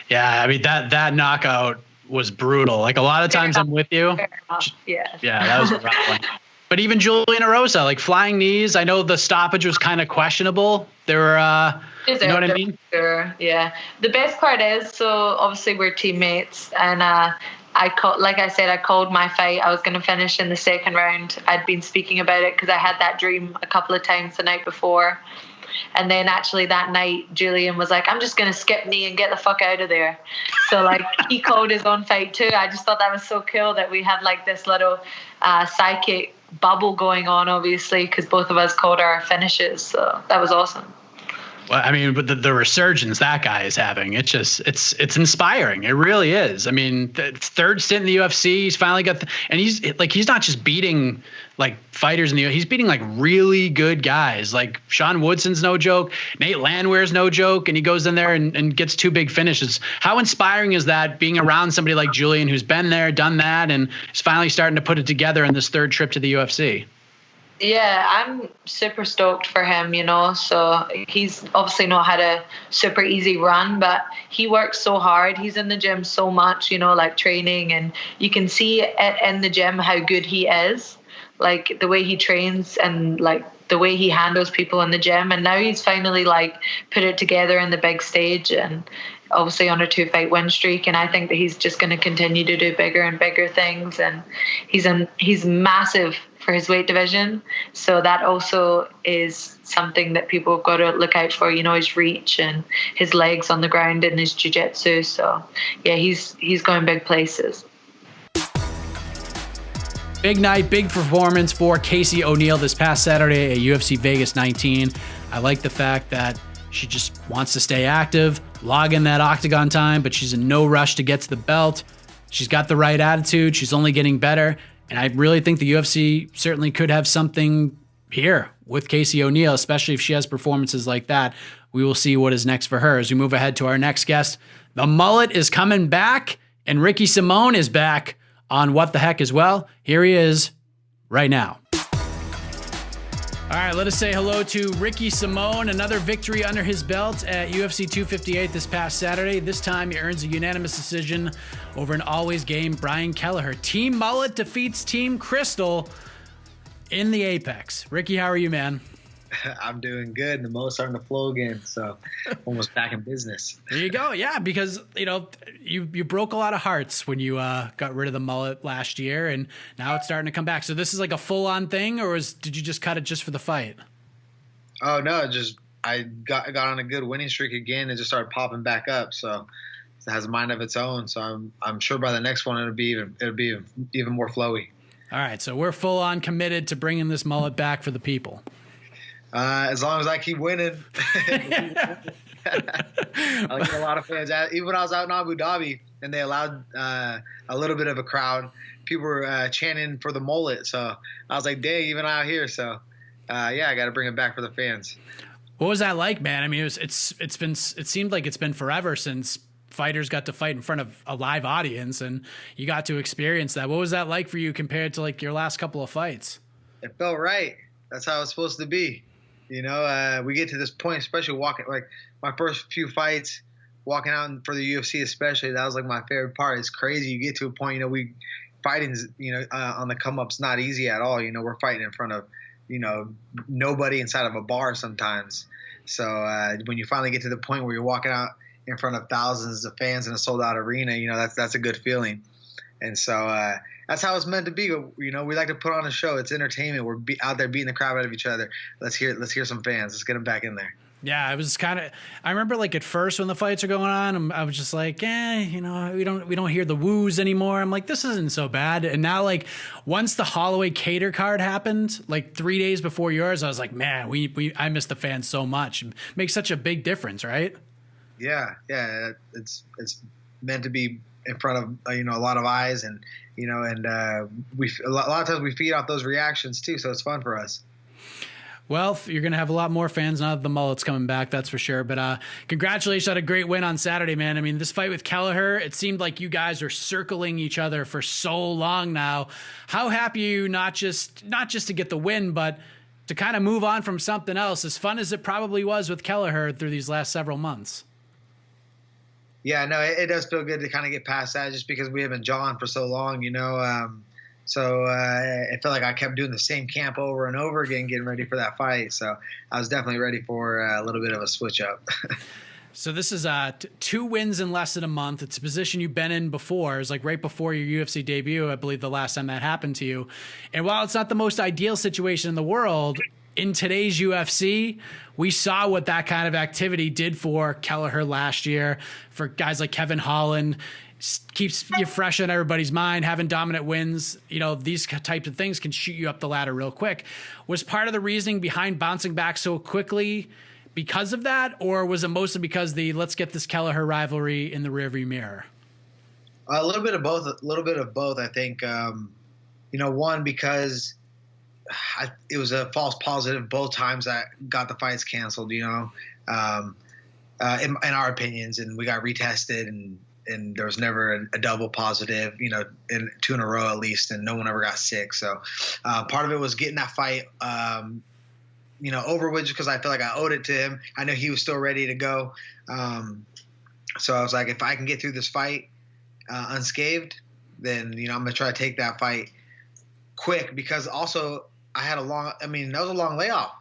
Yeah, I mean that knockout was brutal. A lot of times I'm with you. Yeah. Yeah, that was a rough one. But even Julian Erosa, flying knees. I know the stoppage was kind of questionable. There were, you know what I mean? Sure. Yeah. The best part is, so obviously we're teammates, and I called my fight. I was going to finish in the second round. I'd been speaking about it because I had that dream a couple of times the night before. And then actually that night, Julian was like, I'm just going to skip knee and get the fuck out of there. So like he called his own fight too. I just thought that was so cool that we had like this little psychic bubble going on, obviously, because both of us called our finishes. So that was awesome. Well, I mean, but the resurgence that guy is having, it's inspiring. It really is. I mean, the third stint in the UFC, he's finally got, and he's not just beating like fighters in the UFC, he's beating like really good guys. Like Sean Woodson's no joke, Nate Landwehr's no joke, and he goes in there and gets 2 big finishes. How inspiring is that, being around somebody like Julian who's been there, done that, and is finally starting to put it together in this third trip to the UFC? Yeah, I'm super stoked for him, you know. So he's obviously not had a super easy run, but he works so hard. He's in the gym so much, you know, like training, and you can see in the gym how good he is, like the way he trains and like the way he handles people in the gym. And now he's finally like put it together in the big stage, and obviously on a 2-fight win streak. And I think that he's just going to continue to do bigger and bigger things. And he's massive for his weight division. So that also is something that people have got to look out for, you know, his reach and his legs on the ground and his jiu-jitsu. So yeah, he's going big places. Big night, big performance for Casey O'Neill this past Saturday at UFC Vegas 19. I like the fact that she just wants to stay active, log in that octagon time, but she's in no rush to get to the belt. She's got the right attitude. She's only getting better. And I really think the UFC certainly could have something here with Casey O'Neill, especially if she has performances like that. We will see what is next for her as we move ahead to our next guest. The mullet is coming back, and Ricky Simón is back on What the Heck as well. Here he is right now. All right, let us say hello to Ricky Simón. Another victory under his belt at UFC 258 this past Saturday. This time he earns a unanimous decision over an always game Brian Kelleher. Team Mullet defeats Team Crystal in the Apex. Ricky, how are you, man? I'm doing good, and the most starting to flow again, so almost back in business. There you go. Yeah, because you broke a lot of hearts when you got rid of the mullet last year, and now it's starting to come back. So this is like a full-on thing, or did you just cut it just for the fight? Oh no, I got on a good winning streak again and just started popping back up. So it has a mind of its own. So I'm sure by the next one it'll be even more flowy. All right, so we're full-on committed to bringing this mullet back for the people. As long as I keep winning. I get a lot of fans. Even when I was out in Abu Dhabi and they allowed a little bit of a crowd, people were chanting for the mullet. So I was like, dang, even out here. So yeah, I got to bring it back for the fans. What was that like, man? I mean, it seemed like it's been forever since fighters got to fight in front of a live audience, and you got to experience that. What was that like for you compared to like your last couple of fights? It felt right. That's how it's supposed to be. You know, we get to this point, especially walking, like my first few fights, walking out for the UFC especially, that was like my favorite part. It's crazy. You get to a point, you know, fighting, on the come up's not easy at all. You know, we're fighting in front of, nobody inside of a bar sometimes. So when you finally get to the point where you're walking out in front of thousands of fans in a sold out arena, that's a good feeling. And so that's how it's meant to be. We like to put on a show. It's entertainment. We're out there beating the crowd out of each other. Let's hear some fans. Let's get them back in there. Yeah, it was kind of. I remember like at first when the fights are going on, I was just like, we don't hear the woos anymore. I'm like, this isn't so bad. And now like once the Holloway Cater card happened, like 3 days before yours, I was like, man, I miss the fans so much. It makes such a big difference, right? Yeah, it's meant to be in front of a lot of eyes, and we a lot of times we feed off those reactions too, so it's fun for us. Well, you're going to have a lot more fans now that the mullet's coming back, that's for sure. But congratulations on a great win on Saturday, man. I mean, this fight with Kelleher, it seemed like you guys were circling each other for so long now. How happy are you not just to get the win, but to kind of move on from something else, as fun as it probably was with Kelleher through these last several months? Yeah, no, it does feel good to kind of get past that just because we haven't jawed for so long, So I felt like I kept doing the same camp over and over again, getting ready for that fight. So I was definitely ready for a little bit of a switch up. So this is 2 wins in less than a month. It's a position you've been in before. It's like right before your UFC debut, I believe the last time that happened to you. And while it's not the most ideal situation in the world, in today's UFC, we saw what that kind of activity did for Kelleher last year, for guys like Kevin Holland. Keeps you fresh in everybody's mind, having dominant wins. These types of things can shoot you up the ladder real quick. Was part of the reasoning behind bouncing back so quickly because of that, or was it mostly because let's get this Kelleher rivalry in the rearview mirror? A little bit of both. I think, one, because it was a false positive both times I got the fights canceled, in our opinions, and we got retested, and there was never a double positive, in 2 in a row at least, and no one ever got sick. So part of it was getting that fight, over with, just because I feel like I owed it to him. I know he was still ready to go. So I was like, if I can get through this fight unscathed, then, I'm going to try to take that fight quick, because also I had that was a long layoff.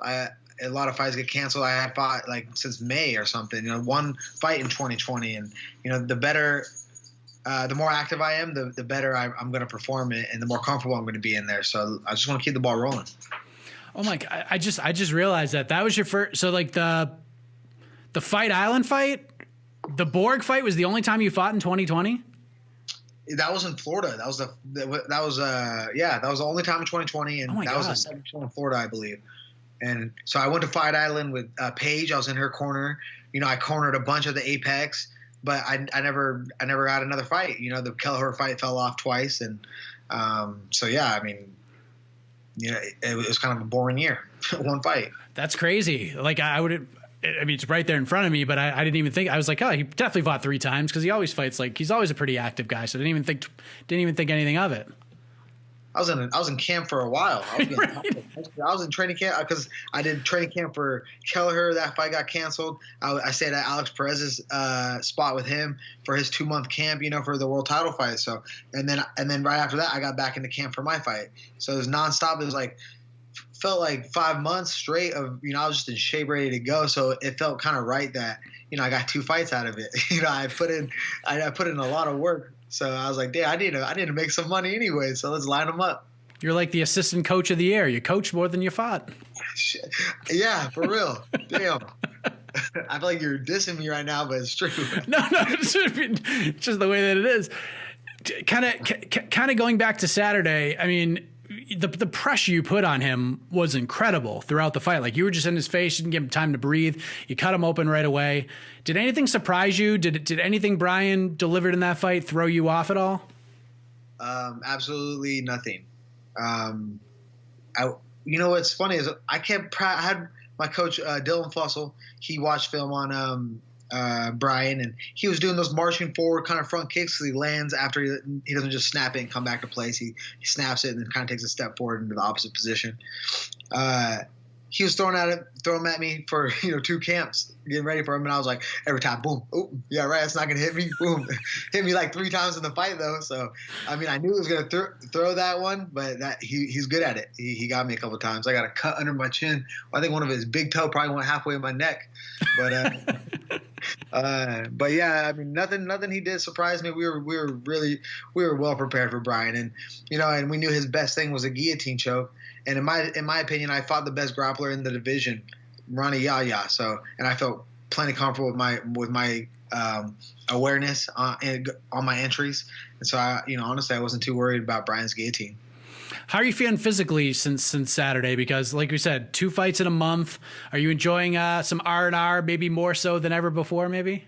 A lot of fights get canceled. I had fought since May or something, one fight in 2020. And, the more active I am, the better I'm going to perform it, and the more comfortable I'm going to be in there. So I just want to keep the ball rolling. Oh my God. I just realized that was your first. So the Fight Island fight, the Borg fight was the only time you fought in 2020? That was in Florida. That was the only time in 2020. And that was the second show in Florida, I believe. And so I went to Fight Island with Paige. I was in her corner. I cornered a bunch of the Apex, but I never got another fight. The Kelleher fight fell off twice, and it was kind of a boring year. One fight. That's crazy. It's right there in front of me, but I didn't even think. I was like, oh, he definitely fought 3 times, because he always fights. He's always a pretty active guy. So I didn't even think anything of it. I was in camp for a while. I was in training camp because I did training camp for Kelleher. That fight got canceled. I stayed at Alex Perez's spot with him for his 2-month camp, for the world title fight. So and then right after that, I got back into camp for my fight. So it was nonstop. It was felt like 5 months straight of I was just in shape, ready to go. So it felt kind of right that I got 2 fights out of it. I put in a lot of work. So I was like, I need to make some money anyway. So let's line them up. You're like the assistant coach of the year. You coach more than you fought. Yeah, for real. Damn. I feel like you're dissing me right now, but it's true. No, it's just the way that it is. Kind of going back to Saturday. I mean, the pressure you put on him was incredible throughout the fight. You were just in his face. You didn't give him time to breathe. You cut him open right away. Did anything surprise you? Did anything Brian delivered in that fight throw you off at all? Absolutely nothing. What's funny is I had my coach, Dylan Fussell. He watched film on Brian, and he was doing those marching forward kind of front kicks. So he lands after he doesn't just snap it and come back to place. He snaps it and then kind of takes a step forward into the opposite position. He was throwing at me for 2 camps, getting ready for him, and I was like, every time, boom, oh yeah, right, it's not gonna hit me, boom, hit me 3 times in the fight though. So I knew he was gonna throw that one, but he's good at it. He got me a couple times. I got a cut under my chin. I think one of his big toe probably went halfway in my neck, but yeah, nothing he did surprised me. We were well prepared for Brian, and and we knew his best thing was a guillotine choke. And in my opinion, I fought the best grappler in the division, Ronnie Yaya. So, and I felt plenty comfortable with my awareness on my entries. And so, honestly, I wasn't too worried about Brian's guillotine. How are you feeling physically since Saturday? Because, like we said, 2 fights in a month. Are you enjoying some R&R, maybe more so than ever before? Maybe.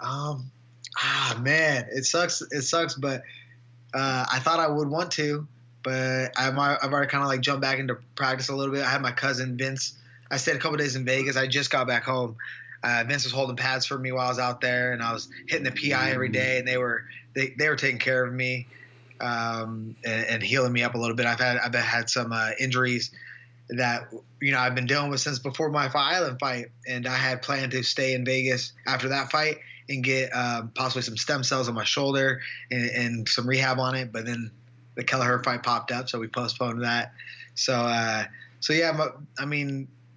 Man, it sucks. It sucks, but I thought I would want to. But I've already kind of jumped back into practice a little bit. I had my cousin Vince. I stayed a couple days in Vegas. I just got back home. Vince was holding pads for me while I was out there, and I was hitting the PI every day, and they were taking care of me and healing me up a little bit. I've had some injuries that I've been dealing with since before my Fight Island fight, and I had planned to stay in Vegas after that fight and get possibly some stem cells on my shoulder and some rehab on it, but then the Kelleher fight popped up, so we postponed that. So yeah,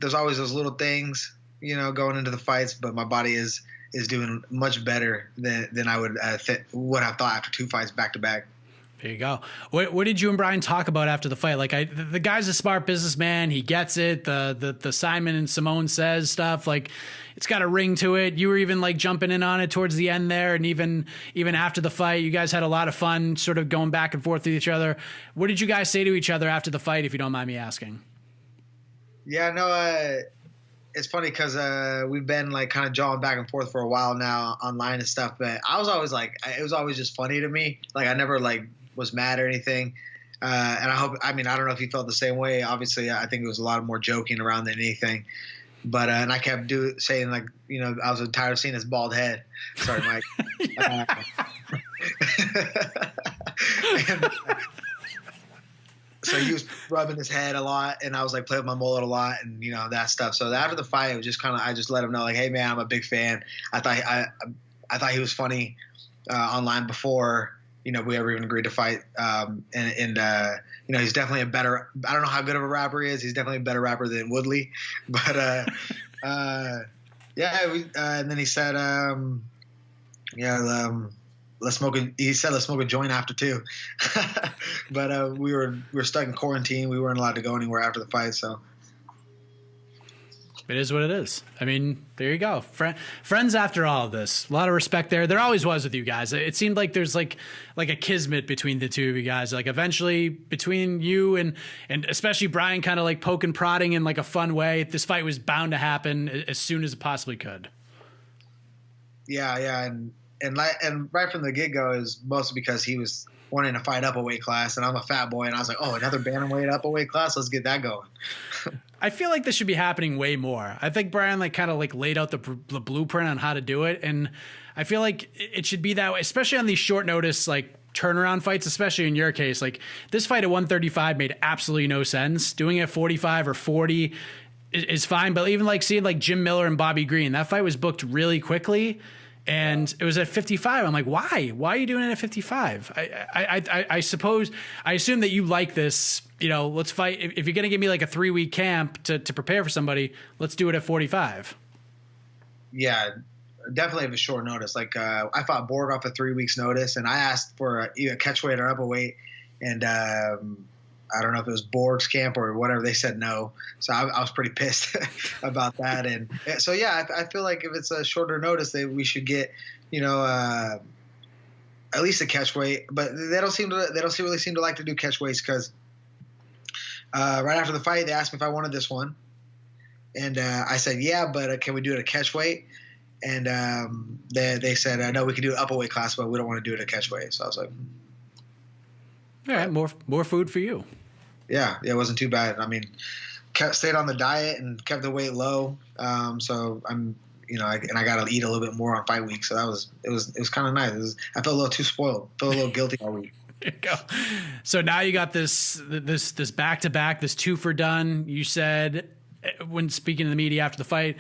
there's always those little things, going into the fights, but my body is doing much better than I would have thought after 2 fights back to back. There you go. What did you and Brian talk about after the fight? Like, the guy's a smart businessman. He gets it. The Simon and Simone says stuff, like, it's got a ring to it. You were even like jumping in on it towards the end there, and even after the fight, you guys had a lot of fun, sort of going back and forth with each other. What did you guys say to each other after the fight, if you don't mind me asking? Yeah, no, it's funny because we've been like kind of jawing back and forth for a while now online and stuff. But I was always like, it was always just funny to me. Like, I never like was mad or anything. And I don't know if he felt the same way. Obviously, I think it was a lot more joking around than anything. But and I kept saying, like, you know, I was tired of seeing his bald head. Sorry, Mike. So he was rubbing his head a lot, and I was like playing with my mullet a lot, and you know, that stuff. So after the fight, it was just I just let him know, like, hey man, I'm a big fan. I thought he was funny online before, you know, we ever even agreed to fight. And you know, he's definitely a better. I don't know how good of a rapper he is. He's definitely a better rapper than Woodley. But yeah. And then he said, let's smoke a joint after too. But we were stuck in quarantine. We weren't allowed to go anywhere after the fight. So it is what it is. I mean, there you go. Friends after all of this. A lot of respect there. There always was with you guys. It seemed like there's like a kismet between the two of you guys. Like, eventually between you and especially Brian, kind of like poking, prodding in like a fun way. This fight was bound to happen as soon as it possibly could. Yeah. And right from the get-go is mostly because he was wanting to fight up a weight class, and I'm a fat boy, and I was like, oh, another bantamweight up a weight class? Let's get that going. I feel like this should be happening way more. I think Brian kind of laid out the blueprint on how to do it, and I feel like it should be that way, especially on these short notice turnaround fights, especially in your case. Like, this fight at 135 made absolutely no sense. Doing it at 45 or 40 is fine, but even seeing Jim Miller and Bobby Green, that fight was booked really quickly. And it was at 55. I'm like, why? Why are you doing it at 55? I assume that you like this. You know, let's fight. If you're going to give me like a 3-week camp to prepare for somebody, let's do it at 45. Yeah, definitely have a short notice. Like, I fought Borg off of 3 weeks notice, and I asked for either catchweight or upper weight. And I don't know if it was Borg's camp or whatever. They said no. So I was pretty pissed about that. And so, yeah, I feel like if it's a shorter notice, we should get, you know, at least a catch weight. But they don't really seem to like to do catch weights because right after the fight, they asked me if I wanted this one. And I said, yeah, but can we do it at catch weight? And they said, no, we can do it upper weight class, but we don't want to do it at catch weight. So I was like, all right, more food for you. Yeah, it wasn't too bad. I mean, stayed on the diet and kept the weight low. So I'm, you know, I got to eat a little bit more on fight week. So it was kind of nice. I felt a little too spoiled. Felt a little guilty all week. There you go. So now you got this back to back, this 2 for done. You said when speaking to the media after the fight,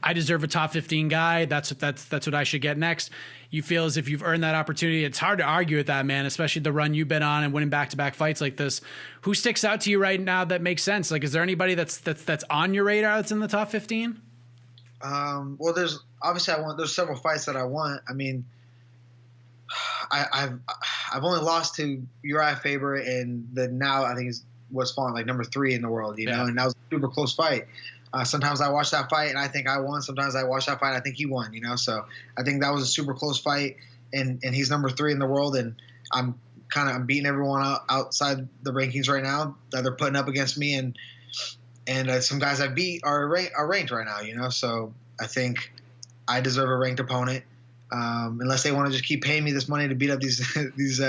I deserve a top 15 guy. That's what I should get next. You feel as if you've earned that opportunity. It's hard to argue with that, man, especially the run you've been on and winning back-to-back fights like this. Who sticks out to you right now that makes sense? Like, is there anybody that's on your radar that's in the top 15? Well, there's several fights that I want. I mean, I've only lost to Uriah Faber, and now I think is what's falling like number 3 in the world, you know, and that was a super close fight. Sometimes I watch that fight and I think I won. Sometimes I watch that fight and I think he won, you know. So I think that was a super close fight, and he's number 3 in the world, and I'm beating everyone outside the rankings right now that they're putting up against me, and some guys I beat are ranked right now, you know. So I think I deserve a ranked opponent, unless they want to just keep paying me this money to beat up these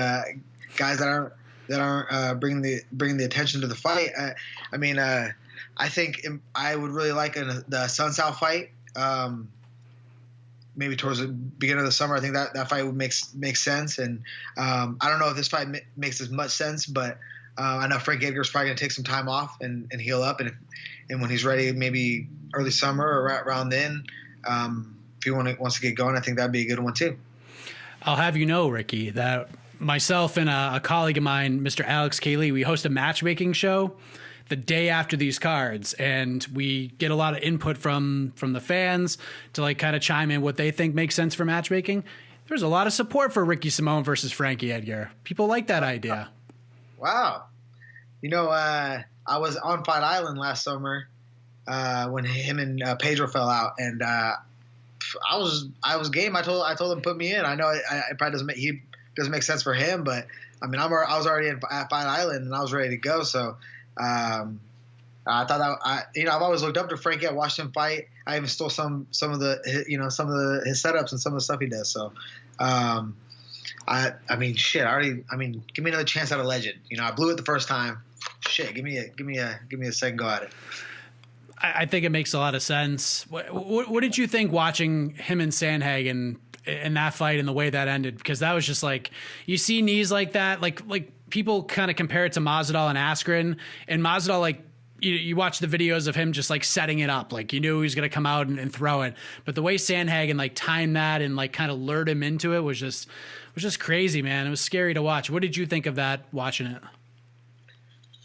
guys that aren't bringing the attention to the fight. I think I would really like the Sun South fight, maybe towards the beginning of the summer. I think that fight would make sense. And I don't know if this fight makes as much sense, but I know Frankie Edgar is probably going to take some time off and heal up. And when he's ready, maybe early summer or around then, if he wants to get going, I think that'd be a good one too. I'll have you know, Ricky, that myself and a colleague of mine, Mr. Alex Cayley, we host a matchmaking show the day after these cards, and we get a lot of input from the fans to kind of chime in what they think makes sense for matchmaking. There's a lot of support for Ricky Simón versus Frankie Edgar. People like that idea. Wow. I was on Fight Island last summer when him and Pedro fell out, and I was game. I told him put me in. I know it probably doesn't make sense for him, but I mean I was already at Fight Island and I was ready to go. So I thought I've always looked up to Frankie. I watched him fight. I even stole some of his setups and some of the stuff he does. So give me another chance at a legend. I blew it the first time. Shit, give me a second go at it. I think it makes a lot of sense. What did you think watching him and Sandhagen in that fight and the way that ended? Because that was just like, you see knees like that, like people kind of compare it to Masvidal and Askren, and Masvidal, like you watch the videos of him just like setting it up, like you knew he was going to come out and throw it. But the way Sandhagen like timed that and like kind of lured him into it was just crazy, man. It was scary to watch. What did you think of that watching it?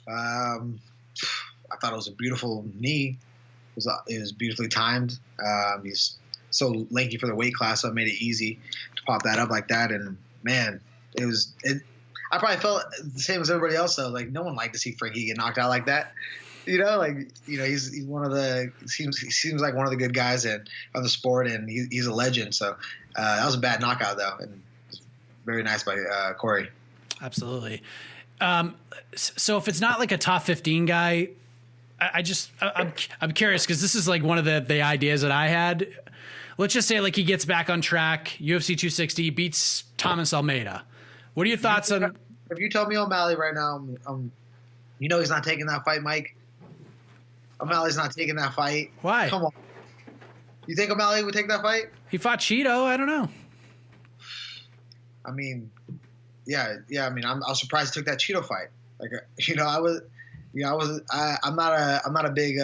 I thought it was a beautiful knee. It was beautifully timed. He's so lanky for the weight class, so it made it easy to pop that up like that. And man, I probably felt the same as everybody else. Though, like no one liked to see Frankie get knocked out like that. He's one of the seems like one of the good guys of the sport, and he's a legend. So that was a bad knockout though, and very nice by Corey. Absolutely. So if it's not like a top 15 guy, I'm curious because this is like one of the ideas that I had. Let's just say like he gets back on track, UFC 260, beats Thomas Almeida. What are your thoughts on? If you tell me O'Malley right now, he's not taking that fight, Mike. O'Malley's not taking that fight. Why? Come on. You think O'Malley would take that fight? He fought Cheeto. I don't know. I mean, yeah. I mean, I was surprised he took that Cheeto fight. Like, I'm not a big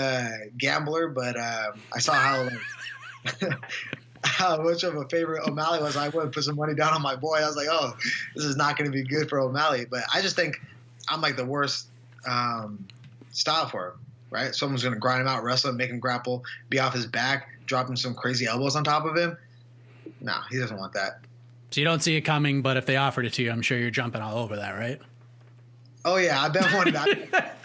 gambler, but I saw how much of a favorite O'Malley was. I would have put some money down on my boy. I was like, oh, this is not going to be good for O'Malley. But I just think I'm like the worst style for him, right? Someone's going to grind him out, wrestle him, make him grapple, be off his back, drop him some crazy elbows on top of him. No, he doesn't want that. So you don't see it coming, but if they offered it to you, I'm sure you're jumping all over that, right? Oh, yeah. I've been wanting that.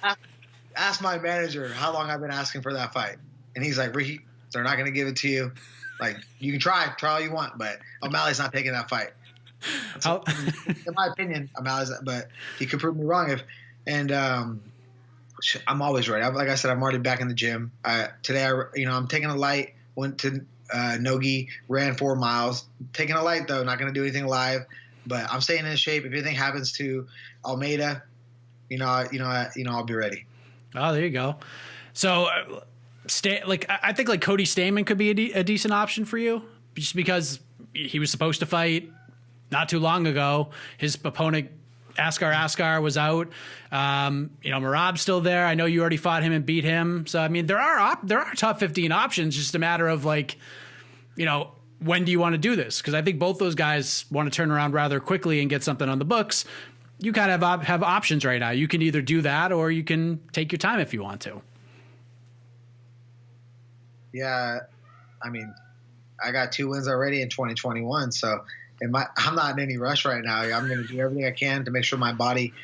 Ask my manager how long I've been asking for that fight. And he's like, Ricky, they're not going to give it to you. Like, you can try all you want, but O'Malley's not taking that fight. So, in my opinion, but he could prove me wrong. I'm always ready. Like I said, I'm already back in the gym. Today, I'm taking a light, went to Nogi, ran 4 miles. Taking a light, though, not going to do anything live, but I'm staying in shape. If anything happens to Almeida, I'll be ready. Oh, there you go. So, I think like Cody Stamann could be a decent option for you, just because he was supposed to fight not too long ago. His opponent Askar was out. Merab's still there. I know you already fought him and beat him. So I mean, there are top 15 options. Just a matter of like, when do you want to do this? Because I think both those guys want to turn around rather quickly and get something on the books. You kind of have options right now. You can either do that or you can take your time if you want to. Yeah, I mean, I got 2 wins already in 2021, so I'm not in any rush right now. I'm going to do everything I can to make sure my body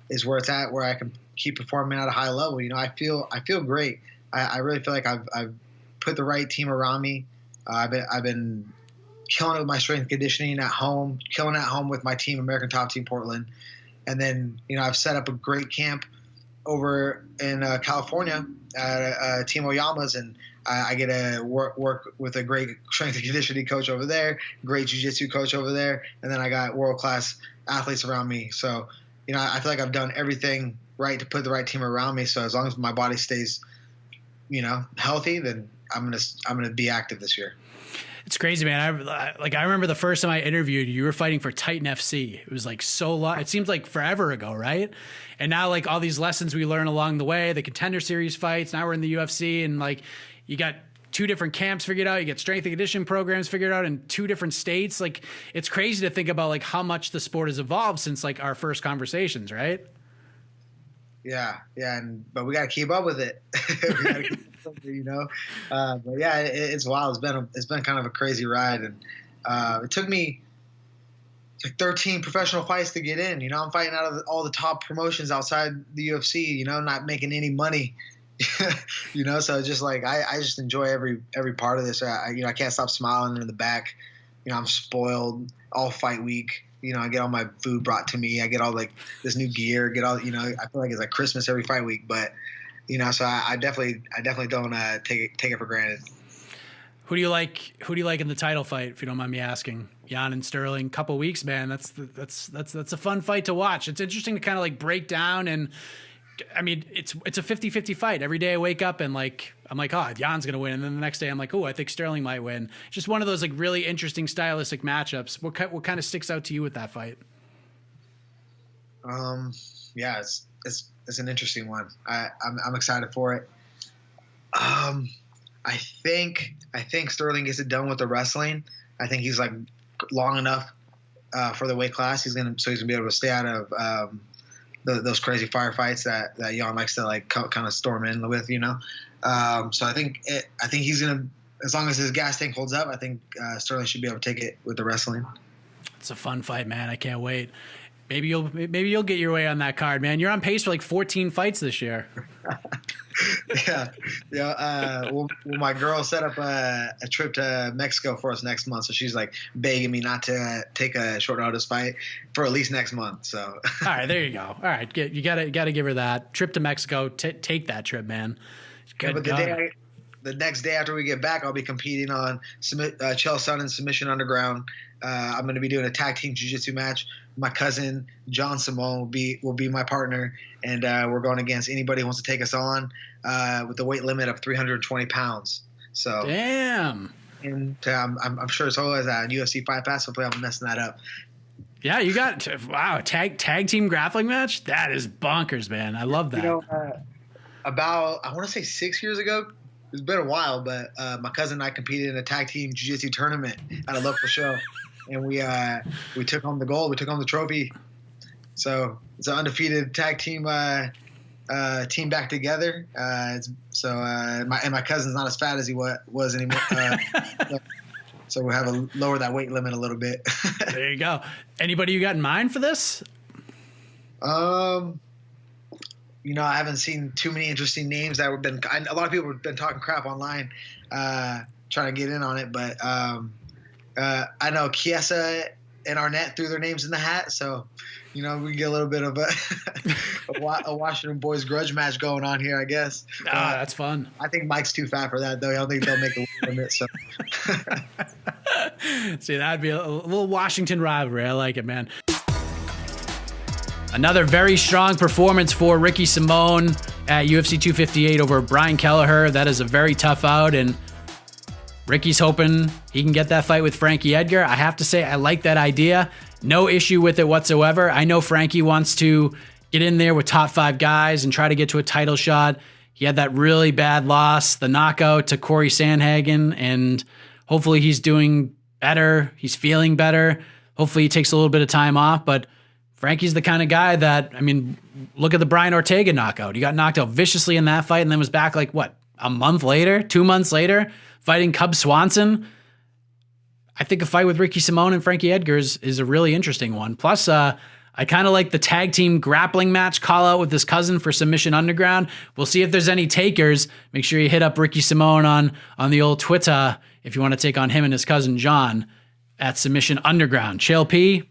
is where it's at, where I can keep performing at a high level. I feel great. I really feel like I've put the right team around me. I've been killing it with my strength and conditioning at home, killing at home with my team, American Top Team Portland, and then I've set up a great camp over in California at Team Oyama's, and I get to work with a great strength and conditioning coach over there, great jiu-jitsu coach over there, and then I got world-class athletes around me. So, I feel like I've done everything right to put the right team around me. So as long as my body stays, healthy, then I'm gonna be active this year. It's crazy, man. I remember the first time I interviewed you were fighting for Titan FC. It was like so long. It seems like forever ago, right? And now like all these lessons we learn along the way, the Contender Series fights, now we're in the UFC, and like you got 2 different camps figured out. You get strength and conditioning programs figured out in 2 different states. Like it's crazy to think about like how much the sport has evolved since like our first conversations, right? Yeah. But we got to keep up with it. We gotta keep up, but yeah, it's wild. It's been kind of a crazy ride, and It took me like 13 professional fights to get in. I'm fighting out of all the top promotions outside the UFC, not making any money. So just like I just enjoy every part of this. I can't stop smiling in the back. I'm spoiled all fight week. I get all my food brought to me. I get all like this new gear. Get all I feel like it's like Christmas every fight week. But so I definitely don't take it for granted. Who do you like in the title fight, if you don't mind me asking? Jan and Sterling, couple weeks, man. That's a fun fight to watch. It's interesting to kind of like break down, and I mean, it's a 50-50 fight. Every day I wake up and I'm like, oh, Jan's going to win. And then the next day I'm like, oh, I think Sterling might win. Just one of those like really interesting stylistic matchups. What kind of sticks out to you with that fight? Yeah, it's an interesting one. I'm excited for it. I think Sterling gets it done with the wrestling. I think he's like long enough for the weight class. He's gonna be able to stay out of those crazy firefights that Jan likes to like kind of storm in with. So I think he's gonna, as long as his gas tank holds up, I think Sterling should be able to take it with the wrestling. It's a fun fight, man. I can't wait. Maybe you'll get your way on that card, man. You're on pace for like 14 fights this year. Yeah. Well, my girl set up a trip to Mexico for us next month, so she's like begging me not to take a short notice fight for at least next month. So. All right, there you go. All right, you gotta give her that trip to Mexico. Take that trip, man. Good. Yeah, but the next day after we get back, I'll be competing on Chael Sonnen Submission Underground. I'm going to be doing a tag team jiu-jitsu match. My cousin John Simone will be my partner, and we're going against anybody who wants to take us on with the weight limit of 320 pounds. So damn. And I'm sure it's always on UFC Fight Pass. Hopefully, I'm messing that up. Yeah, you got tag team grappling match. That is bonkers, man. I love that. About I want to say 6 years ago. It's been a while, but my cousin and I competed in a tag team jiu-jitsu tournament at a local show, and we took home the gold. We took home the trophy. So it's an undefeated tag team team back together. My cousin's not as fat as he was anymore. So we'll have to lower that weight limit a little bit. There you go. Anybody you got in mind for this? I haven't seen too many interesting names that have been. A lot of people have been talking crap online, trying to get in on it. But I know Chiesa and Arnett threw their names in the hat, so we get a little bit of a Washington boys grudge match going on here, I guess. That's fun. I think Mike's too fat for that, though. I don't think they'll make a limit. So. See, that'd be a little Washington rivalry. I like it, man. Another very strong performance for Ricky Simón at UFC 258 over Brian Kelleher. That is a very tough out, and Ricky's hoping he can get that fight with Frankie Edgar. I have to say, I like that idea. No issue with it whatsoever. I know Frankie wants to get in there with top 5 guys and try to get to a title shot. He had that really bad loss, the knockout to Corey Sandhagen, and hopefully he's doing better. He's feeling better. Hopefully he takes a little bit of time off, but Frankie's the kind of guy that, look at the Brian Ortega knockout. He got knocked out viciously in that fight and then was back like, a month later, 2 months later, fighting Cub Swanson. I think a fight with Ricky Simón and Frankie Edgar is a really interesting one. Plus, I kind of like the tag team grappling match call out with his cousin for Submission Underground. We'll see if there's any takers. Make sure you hit up Ricky Simón on the old Twitter if you want to take on him and his cousin John at Submission Underground. Chael P,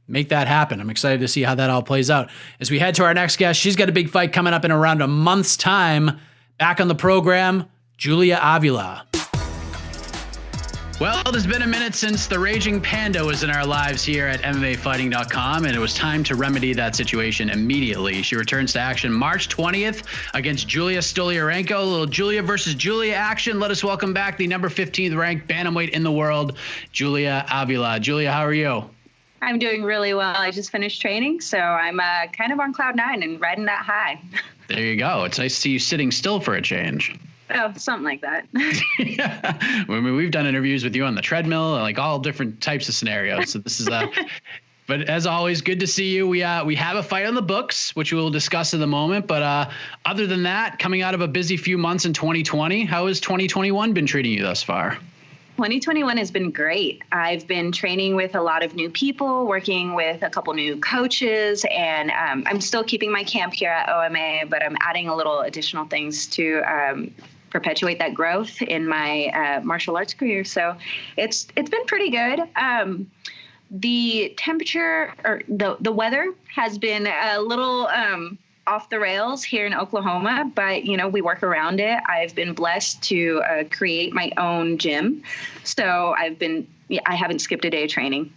make that happen. I'm excited to see how that all plays out. As we head to our next guest, she's got a big fight coming up in around a month's time. Back on the program, Julia Avila. Well, it's been a minute since the Raging Panda was in our lives here at MMAfighting.com, and it was time to remedy that situation immediately. She returns to action March 20th against Juija Stoliarenko. A little Julia versus Julia action. Let us welcome back the number 15th ranked bantamweight in the world, Julia Avila. Julia, how are you? I'm doing really well. I just finished training, so I'm kind of on cloud 9 and riding that high. There you go. It's nice to see you sitting still for a change. Oh, something like that. Yeah. We've done interviews with you on the treadmill, like all different types of scenarios. So this is but as always, good to see you. We have a fight on the books, which we'll discuss in a moment. But other than that, coming out of a busy few months in 2020, how has 2021 been treating you thus far? 2021 has been great. I've been training with a lot of new people, working with a couple new coaches, and I'm still keeping my camp here at OMA, but I'm adding a little additional things to perpetuate that growth in my martial arts career. So it's been pretty good. The temperature or the weather has been a little off the rails here in Oklahoma, but we work around it. I've been blessed to create my own gym, so I haven't skipped a day of training.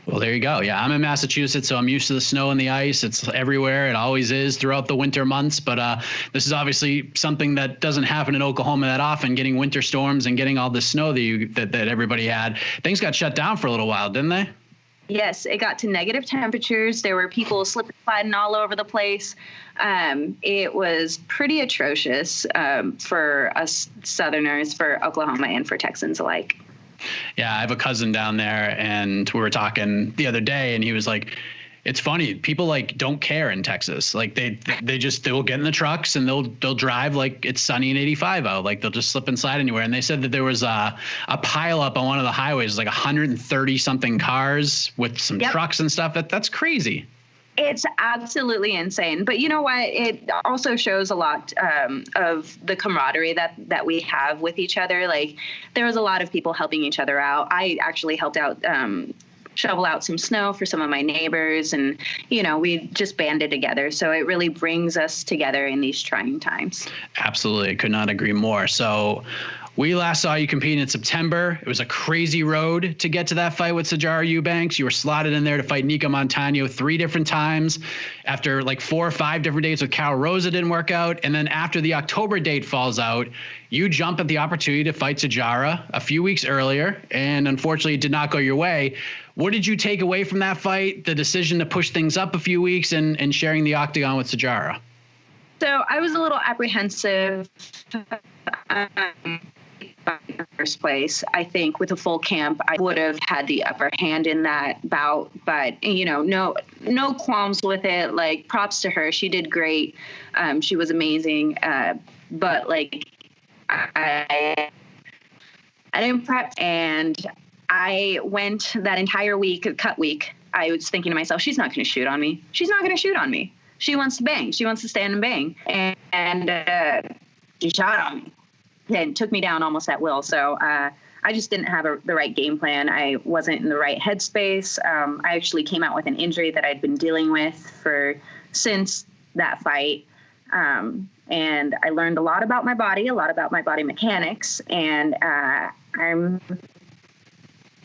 Well, there you go. Yeah, I'm in Massachusetts, so I'm used to the snow and the ice. It's everywhere. It always is throughout the winter months. But this is obviously something that doesn't happen in Oklahoma that often, getting winter storms and getting all the snow that everybody had. Things got shut down for a little while, didn't they? Yes, it got to negative temperatures. There were people slipping, sliding all over the place. It was pretty atrocious for us Southerners, for Oklahoma, and for Texans alike. Yeah, I have a cousin down there, and we were talking the other day, and he was like, it's funny, people like don't care in Texas. Like they'll get in the trucks and they'll drive like it's sunny and 85 out. Like they'll just slip and slide anywhere. And they said that there was a pile up on one of the highways, like 130 something cars with some trucks and stuff. That's crazy. It's absolutely insane. But you know what? It also shows a lot of the camaraderie that we have with each other. Like there was a lot of people helping each other out. I actually helped out shovel out some snow for some of my neighbors, and we just banded together. So it really brings us together in these trying times. Absolutely. I could not agree more. So we last saw you compete in September. It was a crazy road to get to that fight with Sijara Eubanks. You were slotted in there to fight Nika Montano 3 different times. After like 4 or 5 different dates with Cal Rosa didn't work out. And then after the October date falls out, you jump at the opportunity to fight Sijara a few weeks earlier. And unfortunately, it did not go your way. What did you take away from that fight, the decision to push things up a few weeks and sharing the octagon with Sijara? So I was a little apprehensive in the first place. I think with a full camp, I would have had the upper hand in that bout, but no qualms with it. Like, props to her. She did great. She was amazing. But like, I didn't prep, and I went that entire week, cut week. I was thinking to myself, she's not going to shoot on me. She's not going to shoot on me. She wants to bang. She wants to stand and bang. And she shot on me and took me down almost at will. So I just didn't have the right game plan. I wasn't in the right headspace. I actually came out with an injury that I'd been dealing with since that fight. And I learned a lot about my body, a lot about my body mechanics. And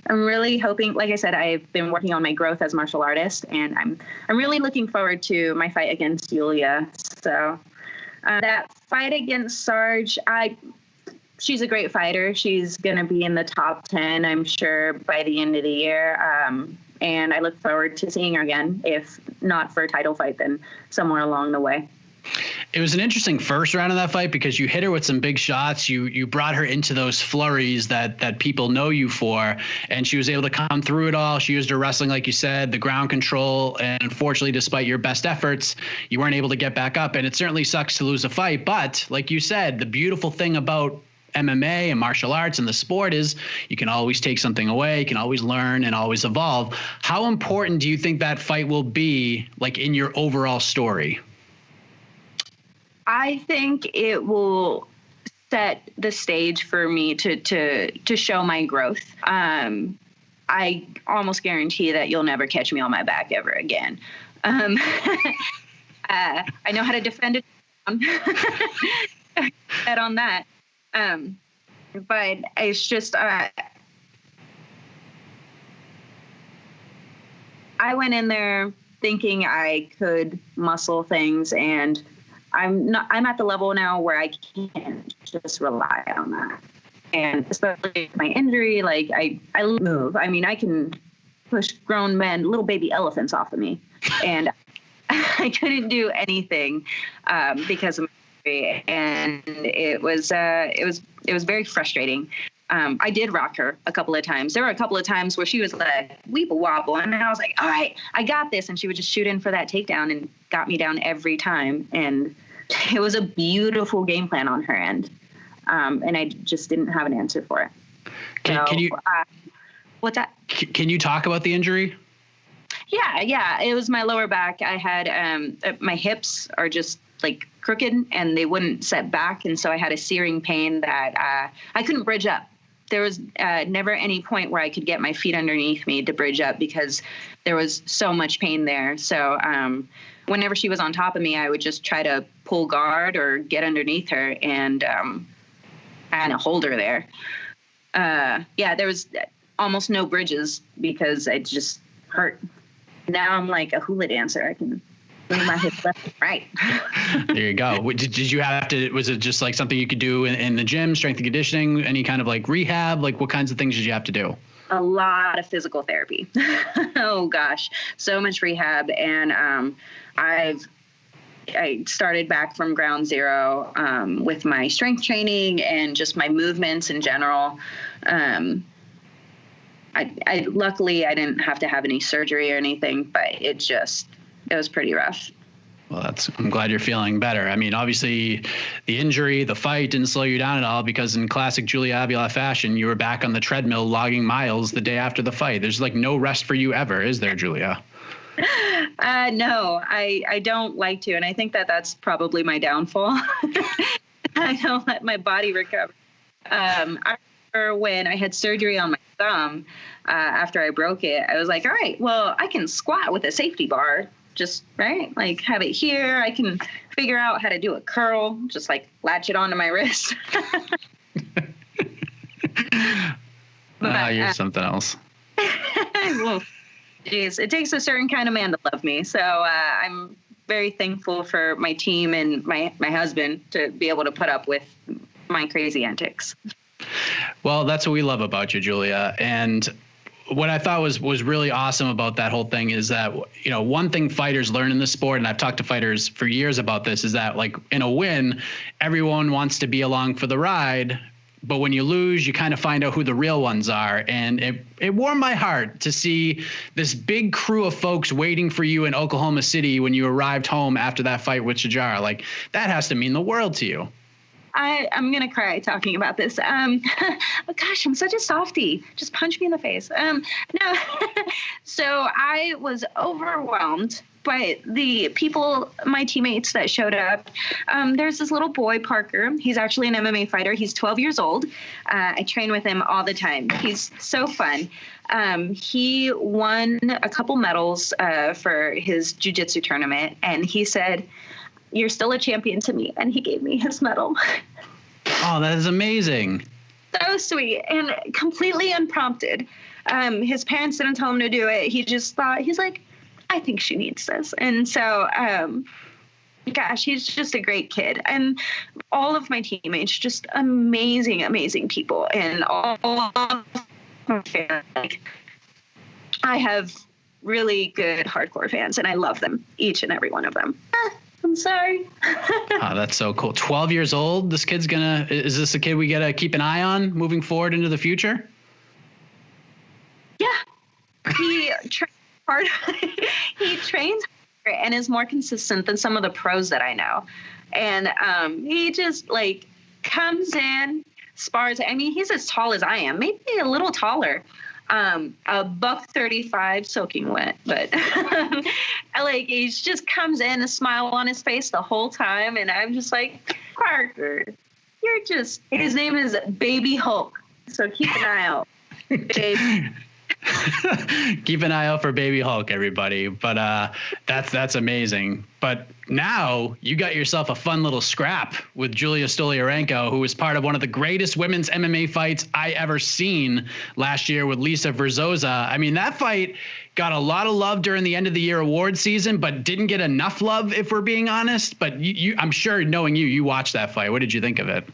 I'm really hoping, like I said, I've been working on my growth as a martial artist, and I'm really looking forward to my fight against Julia. So that fight against Sarge, she's a great fighter. She's going to be in the top 10, I'm sure, by the end of the year. And I look forward to seeing her again, if not for a title fight, then somewhere along the way. It was an interesting first round of that fight because you hit her with some big shots. You brought her into those flurries that people know you for, and she was able to come through it all. She used her wrestling, like you said, the ground control, and unfortunately, despite your best efforts, you weren't able to get back up, and it certainly sucks to lose a fight. But like you said, the beautiful thing about MMA and martial arts and the sport is you can always take something away, you can always learn and always evolve. How important do you think that fight will be, like, in your overall story? I think it will set the stage for me to show my growth. I almost guarantee that you'll never catch me on my back ever again. I know how to defend it on that. But it's just I went in there thinking I could muscle things, and I'm at the level now where I can't just rely on that. And especially my injury, like I move. I mean, I can push grown men, little baby elephants off of me. And I couldn't do anything because of my injury. And it was very frustrating. I did rock her a couple of times. There were a couple of times where she was like, weeble wobble. And I was like, all right, I got this. And she would just shoot in for that takedown and got me down every time. And it was a beautiful game plan on her end. And I just didn't have an answer for it. Can you? What's that? Can you talk about the injury? Yeah. It was my lower back. I had my hips are just like crooked and they wouldn't set back, and so I had a searing pain that I couldn't bridge up. There was never any point where I could get my feet underneath me to bridge up because there was so much pain there. So whenever she was on top of me, I would just try to pull guard or get underneath her and kind of hold her there. There was almost no bridges because it just hurt. Now I'm like a hula dancer. I can move my hips left and right. There you go. Did you have to, was it just like something you could do in the gym, strength and conditioning, any kind of like rehab? Like what kinds of things did you have to do? A lot of physical therapy. Oh gosh, so much rehab. And I started back from ground zero with my strength training and just my movements in general. Luckily I didn't have to have any surgery or anything, but it was pretty rough. Well, I'm glad you're feeling better. I mean, obviously the injury, the fight didn't slow you down at all because in classic Julia Avila fashion, you were back on the treadmill logging miles the day after the fight. There's like no rest for you ever, is there, Julia? No, I don't like to. And I think that's probably my downfall. I don't let my body recover. I remember when I had surgery on my thumb after I broke it, I was like, all right, well, I can squat with a safety bar. Just right, like have it here. I can figure out how to do a curl, just like latch it onto my wrist. You're something else. Well, geez, it takes a certain kind of man to love me. So I'm very thankful for my team and my husband to be able to put up with my crazy antics. Well, that's what we love about you, Julia. And what I thought was really awesome about that whole thing is that, you know, one thing fighters learn in the sport, and I've talked to fighters for years about this, is that like in a win, everyone wants to be along for the ride. But when you lose, you kind of find out who the real ones are. And it warmed my heart to see this big crew of folks waiting for you in Oklahoma City when you arrived home after that fight with Sijara. Like that has to mean the world to you. I'm going to cry talking about this. But gosh, I'm such a softie. Just punch me in the face. No. So I was overwhelmed by the people, my teammates that showed up. There's this little boy, Parker. He's actually an MMA fighter. He's 12 years old. I train with him all the time. He's so fun. He won a couple medals for his jiu-jitsu tournament, and he said, "You're still a champion to me." And he gave me his medal. Oh, that is amazing. So sweet and completely unprompted. His parents didn't tell him to do it. He just thought, he's like, I think she needs this. And so, gosh, he's just a great kid. And all of my teammates, just amazing, amazing people. And all of my fans, like, I have really good hardcore fans, and I love them, each and every one of them. I'm sorry. Oh, that's so cool. 12 years old. This kid's is this a kid we got to keep an eye on moving forward into the future? Yeah. He trains hard. He trains hard and is more consistent than some of the pros that I know. And he just like comes in, spars. I mean, he's as tall as I am, maybe a little taller. A $135 soaking wet, but like he just comes in, a smile on his face the whole time, and I'm just like, Parker, his name is Baby Hulk, so keep an eye out. Baby. Keep an eye out for Baby Hulk, everybody. But that's amazing. But now you got yourself a fun little scrap with Juija Stoliarenko, who was part of one of the greatest women's MMA fights I ever seen last year with Lisa Verzosa. I mean, that fight got a lot of love during the end of the year award season, but didn't get enough love, if we're being honest. But I'm sure, knowing you watched that fight. What did you think of it?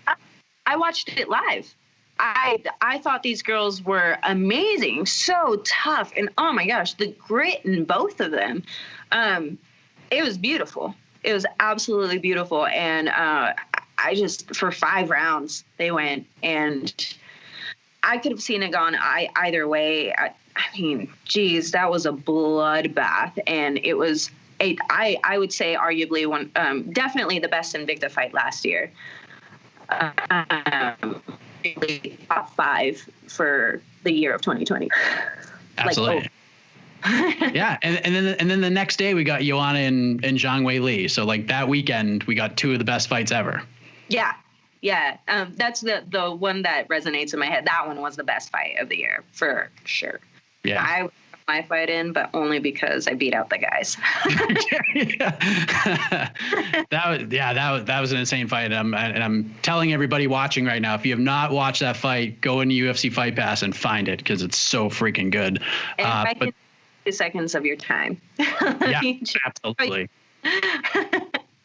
I watched it live. I thought these girls were amazing, so tough, and oh my gosh, the grit in both of them. It was beautiful. It was absolutely beautiful, and I just, for 5 rounds they went, and I could have seen it gone either way. I mean, geez, that was a bloodbath, and it was I would say arguably one, definitely the best Invicta fight last year. top 5 for the year of 2020. Absolutely. Yeah, and then the next day we got Joanna and Zhang Wei Li. So like that weekend we got 2 of the best fights ever. Yeah. That's the one that resonates in my head. That one was the best fight of the year for sure. Yeah. I put my fight in, but only because I beat out the guys. That was an insane fight. And I'm telling everybody watching right now, if you have not watched that fight, go into UFC Fight Pass and find it because it's so freaking good. And if I can 2 seconds of your time. Yeah, absolutely.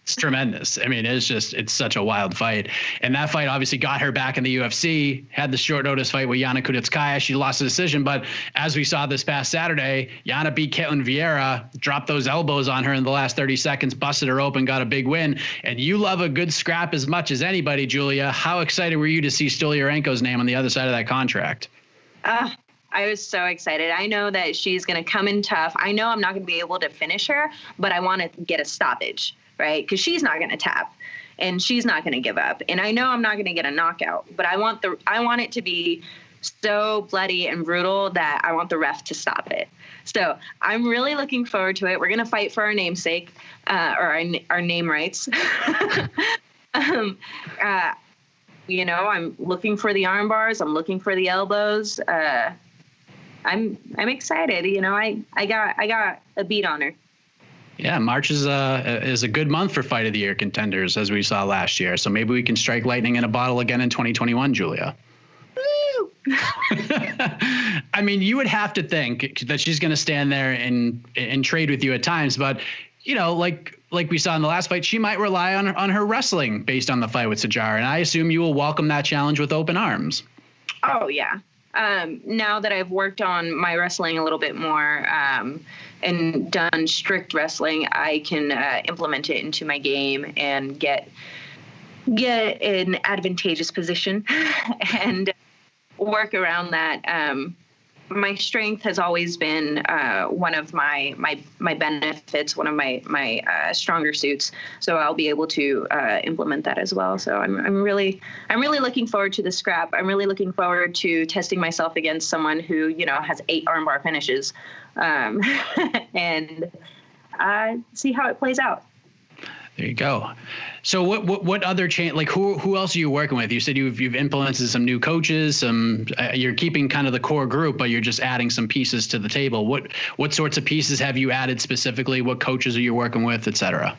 It's tremendous. I mean, it's such a wild fight. And that fight obviously got her back in the UFC, had the short notice fight with Yana Kunitskaya. She lost the decision. But as we saw this past Saturday, Yana beat Caitlin Vieira, dropped those elbows on her in the last 30 seconds, busted her open, got a big win. And you love a good scrap as much as anybody, Julia. How excited were you to see Stoliarenko's name on the other side of that contract? I was so excited. I know that she's going to come in tough. I know I'm not going to be able to finish her, but I want to get a stoppage. Right? Because she's not going to tap and she's not going to give up. And I know I'm not going to get a knockout, but I want it to be so bloody and brutal that I want the ref to stop it. So I'm really looking forward to it. We're going to fight for our namesake, or our name rights. I'm looking for the arm bars. I'm looking for the elbows. I'm excited. I got a beat on her. Yeah, March is a good month for Fight of the Year contenders, as we saw last year. So maybe we can strike lightning in a bottle again in 2021, Julia. Woo! I mean, you would have to think that she's going to stand there and trade with you at times. But, like we saw in the last fight, she might rely on her wrestling based on the fight with Sijara. And I assume you will welcome that challenge with open arms. Oh, yeah. Now that I've worked on my wrestling a little bit more and done strict wrestling, I can implement it into my game and get an advantageous position and work around that. My strength has always been one of my benefits, one of my stronger suits. So I'll be able to implement that as well. So I'm really looking forward to the scrap. I'm really looking forward to testing myself against someone who has 8 armbar finishes, and see how it plays out. There you go. So what other who else are you working with? You said you've implemented some new coaches, you're keeping kind of the core group, but you're just adding some pieces to the table. What sorts of pieces have you added specifically? What coaches are you working with, et cetera?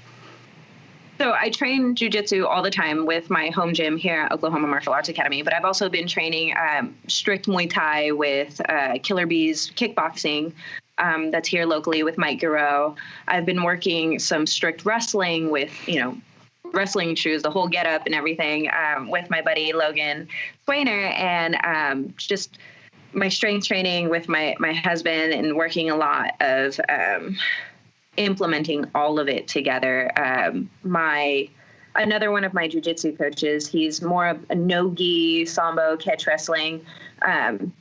So I train jiu-jitsu all the time with my home gym here at Oklahoma Martial Arts Academy, but I've also been training strict Muay Thai with Killer Bees kickboxing. That's here locally with Mike Guerrero. I've been working some strict wrestling with, wrestling shoes, the whole getup and everything, with my buddy Logan Swainer, and just my strength training with my husband, and working a lot of implementing all of it together. Another one of my jiu-jitsu coaches, he's more of a no-gi, sambo, catch wrestling.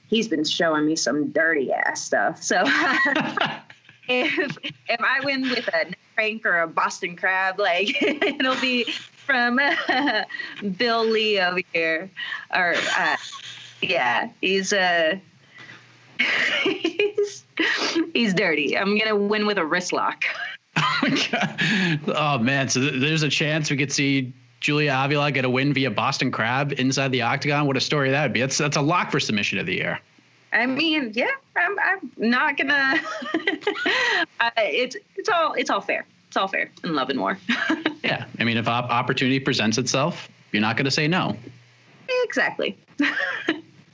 He's been showing me some dirty ass stuff. So if I win with a neck crank or a Boston crab, it'll be from Bill Lee over here. Or he's dirty. I'm gonna win with a wrist lock. Oh man! So there's a chance we could see Julia Avila get a win via Boston Crab inside the octagon. What a story that would be! That's a lock for submission of the year. I mean, yeah, I'm not gonna. It's all fair. It's all fair in love and war. Yeah, I mean, if opportunity presents itself, you're not going to say no. Exactly.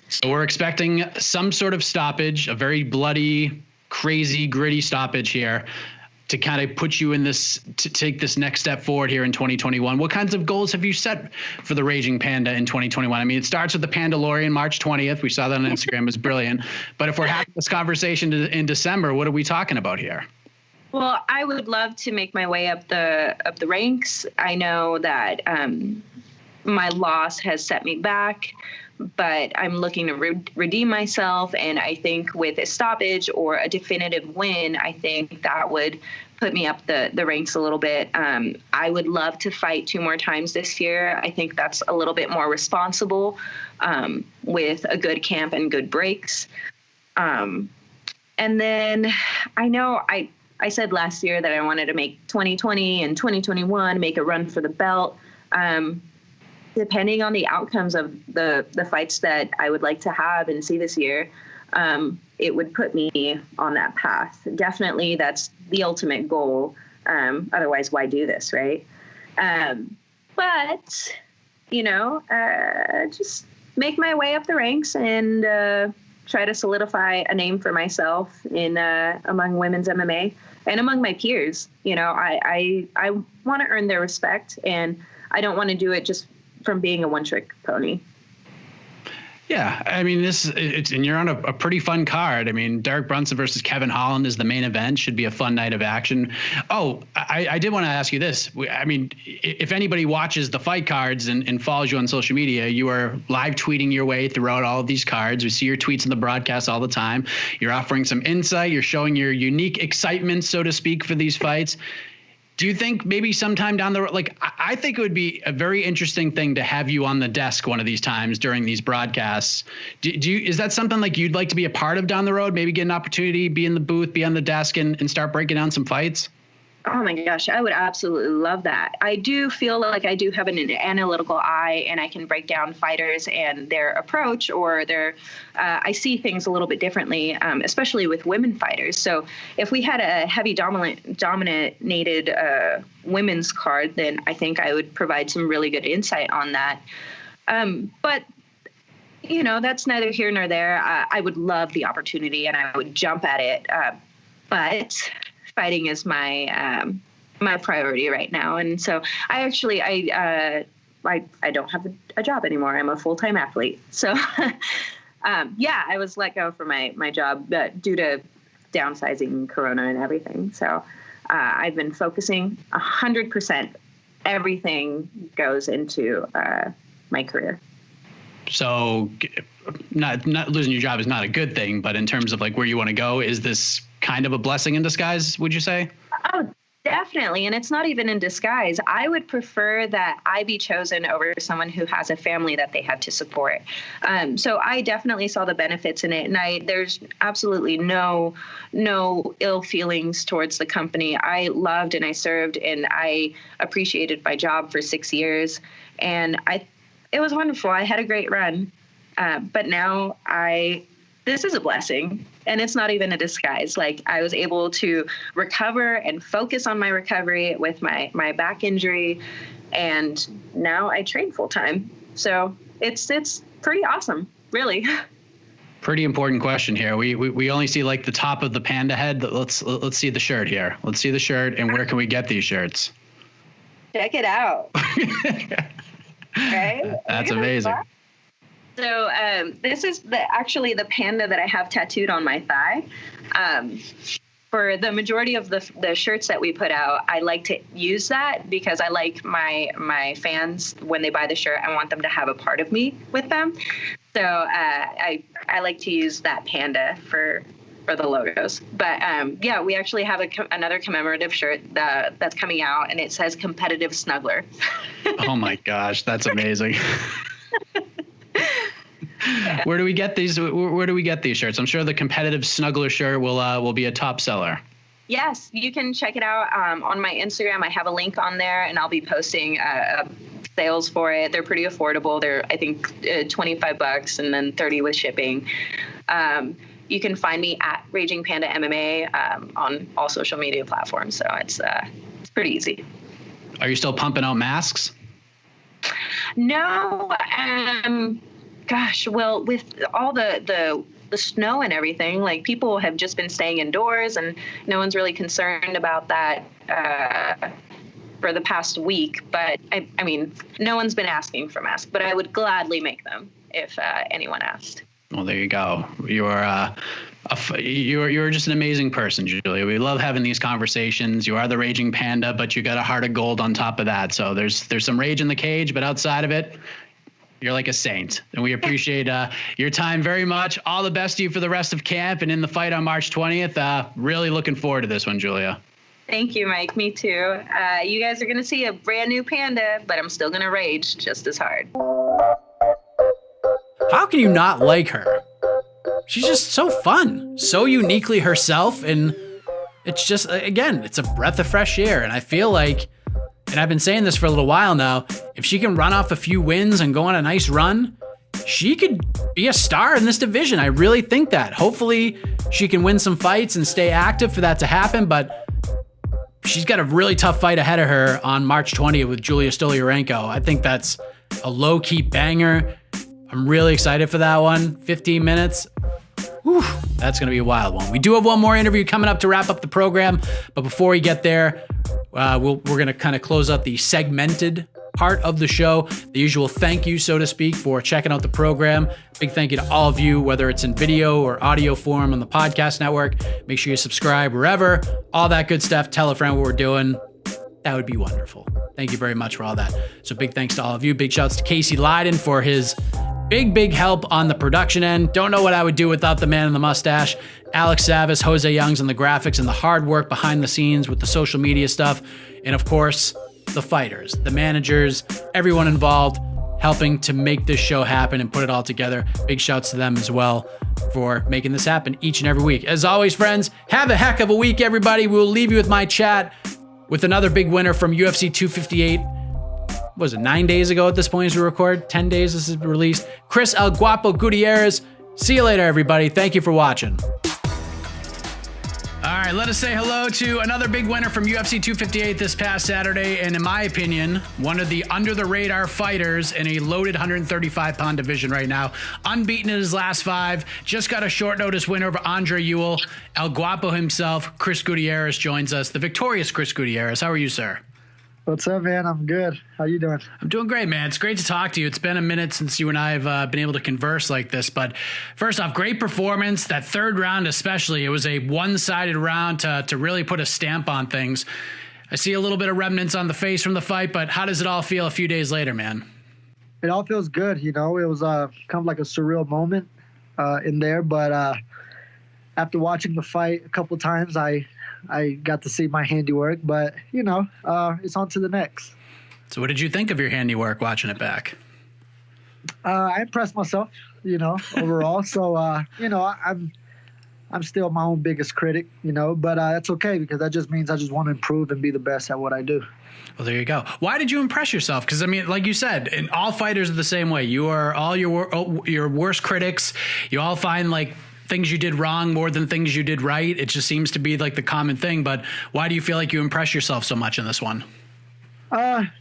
So we're expecting some sort of stoppage, a very bloody, crazy, gritty stoppage here, to kind of put you in this, to take this next step forward here in 2021. What kinds of goals have you set for the Raging Panda in 2021? I mean, it starts with the Pandalorian March 20th. We saw that on Instagram. It was brilliant. But if we're having this conversation in December, what are we talking about here? Well, I would love to make my way up the ranks. I know that my loss has set me back, but I'm looking to redeem myself. And I think with a stoppage or a definitive win, I think that would put me up the ranks a little bit. I would love to fight 2 more times this year. I think that's a little bit more responsible with a good camp and good breaks. And then I know I said last year that I wanted to make 2020 and 2021, make a run for the belt. Depending on the outcomes of the fights that I would like to have and see this year, it would put me on that path. Definitely, that's the ultimate goal. Otherwise, why do this, right? But, just make my way up the ranks and try to solidify a name for myself in among women's MMA and among my peers. I want to earn their respect, and I don't want to do it just from being a one-trick pony. Yeah, I mean, and you're on a pretty fun card. I mean, Derek Brunson versus Kevin Holland is the main event. Should be a fun night of action. Oh, I did want to ask you this. I mean, if anybody watches the fight cards and follows you on social media, you are live tweeting your way throughout all of these cards. We see your tweets in the broadcast all the time. You're offering some insight. You're showing your unique excitement, so to speak, for these fights. Do you think maybe sometime down the road, like I think it would be a very interesting thing to have you on the desk one of these times during these broadcasts. Is that something like you'd like to be a part of down the road? Maybe get an opportunity, be in the booth, be on the desk and start breaking down some fights? Oh my gosh, I would absolutely love that. I do feel like I do have an analytical eye, and I can break down fighters and their approach or I see things a little bit differently, especially with women fighters. So if we had a heavy dominated women's card, then I think I would provide some really good insight on that. But that's neither here nor there. I would love the opportunity and I would jump at it. But fighting is my priority right now, and so I don't have a job anymore. I'm a full-time athlete, so I was let go from my job due to downsizing, Corona, and everything. So I've been focusing 100%. Everything goes into my career. So not losing your job is not a good thing, but in terms of like where you want to go, is this kind of a blessing in disguise, would you say? Oh, definitely. And it's not even in disguise. I would prefer that I be chosen over someone who has a family that they have to support. So I definitely saw the benefits in it. And there's absolutely no ill feelings towards the company. I loved and I served and I appreciated my job for 6 years. And it was wonderful. I had a great run. But now this is a blessing, and it's not even a disguise. Like, I was able to recover and focus on my recovery with my back injury, and now I train full time. So it's pretty awesome, really. Pretty important question here. We only see like the top of the panda head. Let's see the shirt here. Let's see the shirt, and where can we get these shirts? Check it out. Right? That's amazing. So this is actually the panda that I have tattooed on my thigh. For the majority of the shirts that we put out, I like to use that because I like my fans, when they buy the shirt, I want them to have a part of me with them. So I like to use that panda for the logos. But we actually have another commemorative shirt that's coming out, and it says competitive snuggler. Oh my gosh, that's amazing. Where do we get these? Where do we get these shirts? I'm sure the competitive snuggler shirt will be a top seller. Yes, you can check it out on my Instagram. I have a link on there, and I'll be posting sales for it. They're pretty affordable. They're, I think, $25 and then $30 with shipping. You can find me at Raging Panda MMA on all social media platforms. So it's pretty easy. Are you still pumping out masks? No. Gosh, well, with all the snow and everything, like, people have just been staying indoors, and no one's really concerned about that for the past week. But I mean, no one's been asking for masks, but I would gladly make them if anyone asked. Well, there you go. You're You're just an amazing person, Julia. We love having these conversations. You are the raging panda, but you got a heart of gold on top of that. So there's some rage in the cage, but outside of it, you're like a saint. And we appreciate your time very much. All the best to you for the rest of camp and in the fight on March 20th. Really looking forward to this one, Julia. Thank you, Mike. Me too. You guys are going to see a brand new panda, but I'm still going to rage just as hard. How can you not like her? She's just so fun, so uniquely herself. And it's just, again, it's a breath of fresh air. And I feel like, and I've been saying this for a little while now, if she can run off a few wins and go on a nice run, she could be a star in this division. I really think that. Hopefully she can win some fights and stay active for that to happen. But she's got a really tough fight ahead of her on March 20th with Juija Stoliarenko. I think that's a low-key banger. I'm really excited for that one. 15 minutes. Whew, that's going to be a wild one. We do have one more interview coming up to wrap up the program. But before we get there, we're going to kind of close out the segmented part of the show. The usual thank you, so to speak, for checking out the program. Big thank you to all of you, whether it's in video or audio form on the podcast network. Make sure you subscribe wherever. All that good stuff. Tell a friend what we're doing. That would be wonderful. Thank you very much for all that. So big thanks to all of you. Big shouts to Casey Leiden for his big help on the production end. Don't know what I would do without the man in the mustache. Alex Savis, Jose Youngs on the graphics and the hard work behind the scenes with the social media stuff. And of course, the fighters, the managers, everyone involved helping to make this show happen and put it all together. Big shouts to them as well for making this happen each and every week. As always, friends, have a heck of a week, everybody. We'll leave you with my chat with another big winner from UFC 258. Was it 9 days ago at this point as we record? 10 days this is released. Chris El Guapo Gutierrez. See you later, everybody. Thank you for watching. All right, let us say hello to another big winner from UFC 258 this past Saturday, and in my opinion, one of the under-the-radar fighters in a loaded 135-pound division right now. Unbeaten in his last 5, just got a short notice win over Andre Ewell. El Guapo himself, Chris Gutierrez, joins us. The victorious Chris Gutierrez. How are you, sir? What's up, man? I'm good. How you doing? I'm doing great, man. It's great to talk to you. It's been a minute since you and I have been able to converse like this. But first off, great performance. That third round especially, it was a one-sided round to really put a stamp on things. I see a little bit of remnants on the face from the fight, but how does it all feel a few days later, man? It all feels good. You know, it was kind of like a surreal moment in there. But after watching the fight a couple times, I got to see my handiwork, but, you know, it's on to the next. So what did you think of your handiwork watching it back? I impressed myself, you know, overall. So, you know, I'm still my own biggest critic, you know, but that's okay because that just means I just want to improve and be the best at what I do. Well, there you go. Why did you impress yourself? Because, I mean, like you said, and all fighters are the same way. You are all your worst critics. You all find, like, things you did wrong more than things you did right. It just seems to be like the common thing. But why do you feel like you impress yourself so much in this one?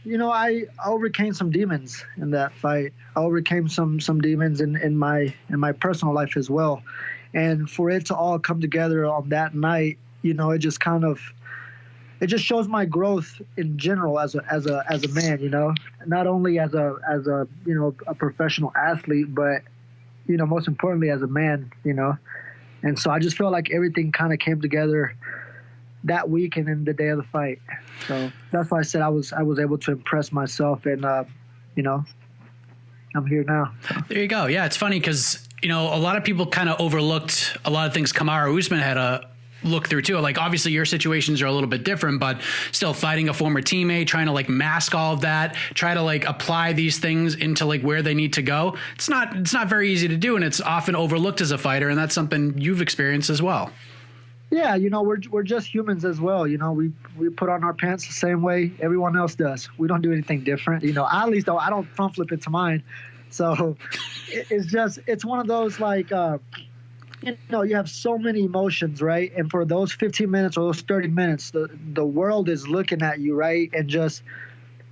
You know, I overcame some demons in that fight. I overcame some demons in my personal life as well. And for it to all come together on that night, you know, it just shows my growth in general as a man, you know, not only as a you know, a professional athlete, but, you know, most importantly as a man, you know. And so I just feel like everything kind of came together that week and then the day of the fight. So that's why I said I was able to impress myself, and you know, I'm here now. So. There you go. Yeah, it's funny because, you know, a lot of people kind of overlooked a lot of things Kamaru Usman had a look through too. Like, obviously your situations are a little bit different, but still fighting a former teammate, trying to like mask all of that, try to like apply these things into like where they need to go. It's not very easy to do, and it's often overlooked as a fighter, and that's something you've experienced as well. Yeah, you know, we're just humans as well. You know, we put on our pants the same way everyone else does. We don't do anything different. You know, at least I don't front flip into mine. So it's one of those like, you know, you have so many emotions, right? And for those 15 minutes or those 30 minutes, the world is looking at you, right? And just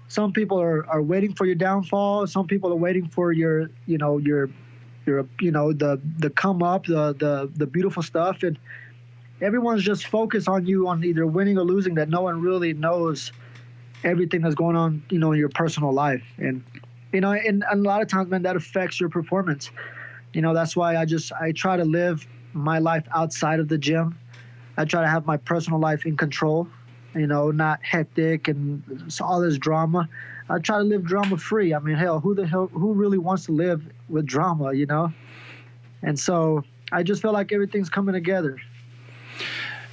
some people are waiting for your downfall. Some people are waiting for your the come up, the beautiful stuff. And everyone's just focused on you on either winning or losing, that no one really knows everything that's going on, you know, in your personal life. And, you know, and a lot of times, man, that affects your performance. You know, that's why I try to live my life outside of the gym. I try to have my personal life in control, not hectic and all this drama. I try to live drama free. I mean, who really wants to live with drama, And so I just feel like everything's coming together.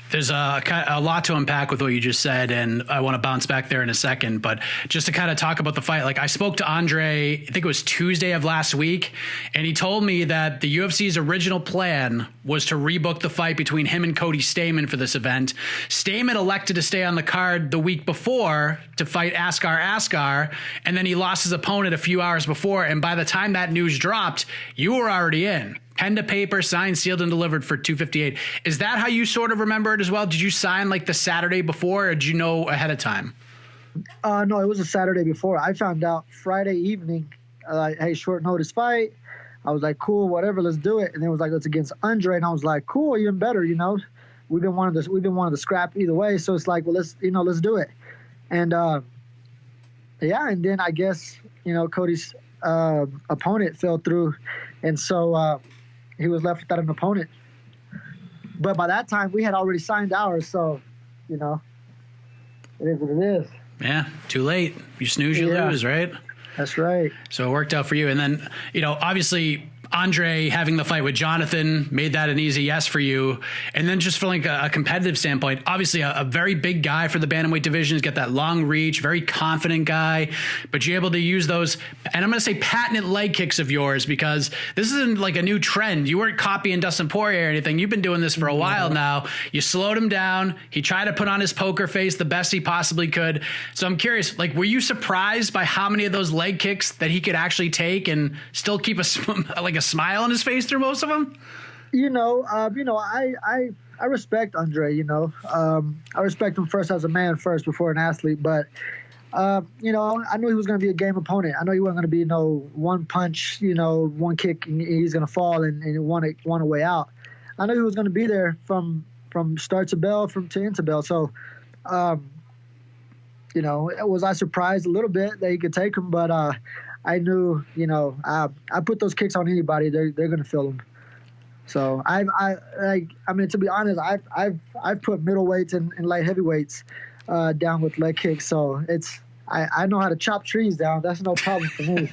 There's a lot to unpack with what you just said, and I want to bounce back there in a second. But just to kind of talk about the fight, like I spoke to Andre, I think it was Tuesday of last week, and he told me that the UFC's original plan was to rebook the fight between him and Cody Stamann for this event. Stamann elected to stay on the card the week before to fight Askar, and then he lost his opponent a few hours before, and by the time that news dropped, you were already in. Pen to paper, signed, sealed, and delivered for 258. Is that how you sort of remember it as well? Did you sign like the Saturday before, or did you know ahead of time? No, it was a Saturday before. I found out Friday evening, hey, short notice fight. I was like, cool, whatever, let's do it. And then it was like, it's against Andre, and I was like, cool, even better, We've been wanting to scrap either way, so it's like, well, let's do it. And and then I guess Cody's opponent fell through, and so. He was left without an opponent. But by that time, we had already signed ours, so, it is what it is. Yeah, too late. You snooze, you lose, right? That's right. So it worked out for you. And then, obviously, Andre having the fight with Jonathan made that an easy yes for you. And then just from like a competitive standpoint, obviously a very big guy for the bantamweight division. He's got that long reach, very confident guy, but you're able to use those, and I'm going to say patented leg kicks of yours, because this isn't like a new trend. You weren't copying Dustin Poirier or anything. You've been doing this for a while now. You slowed him down. He tried to put on his poker face the best he possibly could. So I'm curious, like, were you surprised by how many of those leg kicks that he could actually take and still keep a smile on his face through most of them? I respect Andre, I respect him first as a man first before an athlete, but I knew he was going to be a game opponent. I know he wasn't going to be one punch, one kick and he's going to fall and want a way out. I knew he was going to be there from start to bell, to end to bell. So, was I surprised a little bit that he could take him, but I knew, I put those kicks on anybody, they're going to feel them. So to be honest, I've put middleweights and light heavyweights down with leg kicks. So I know how to chop trees down. That's no problem for me.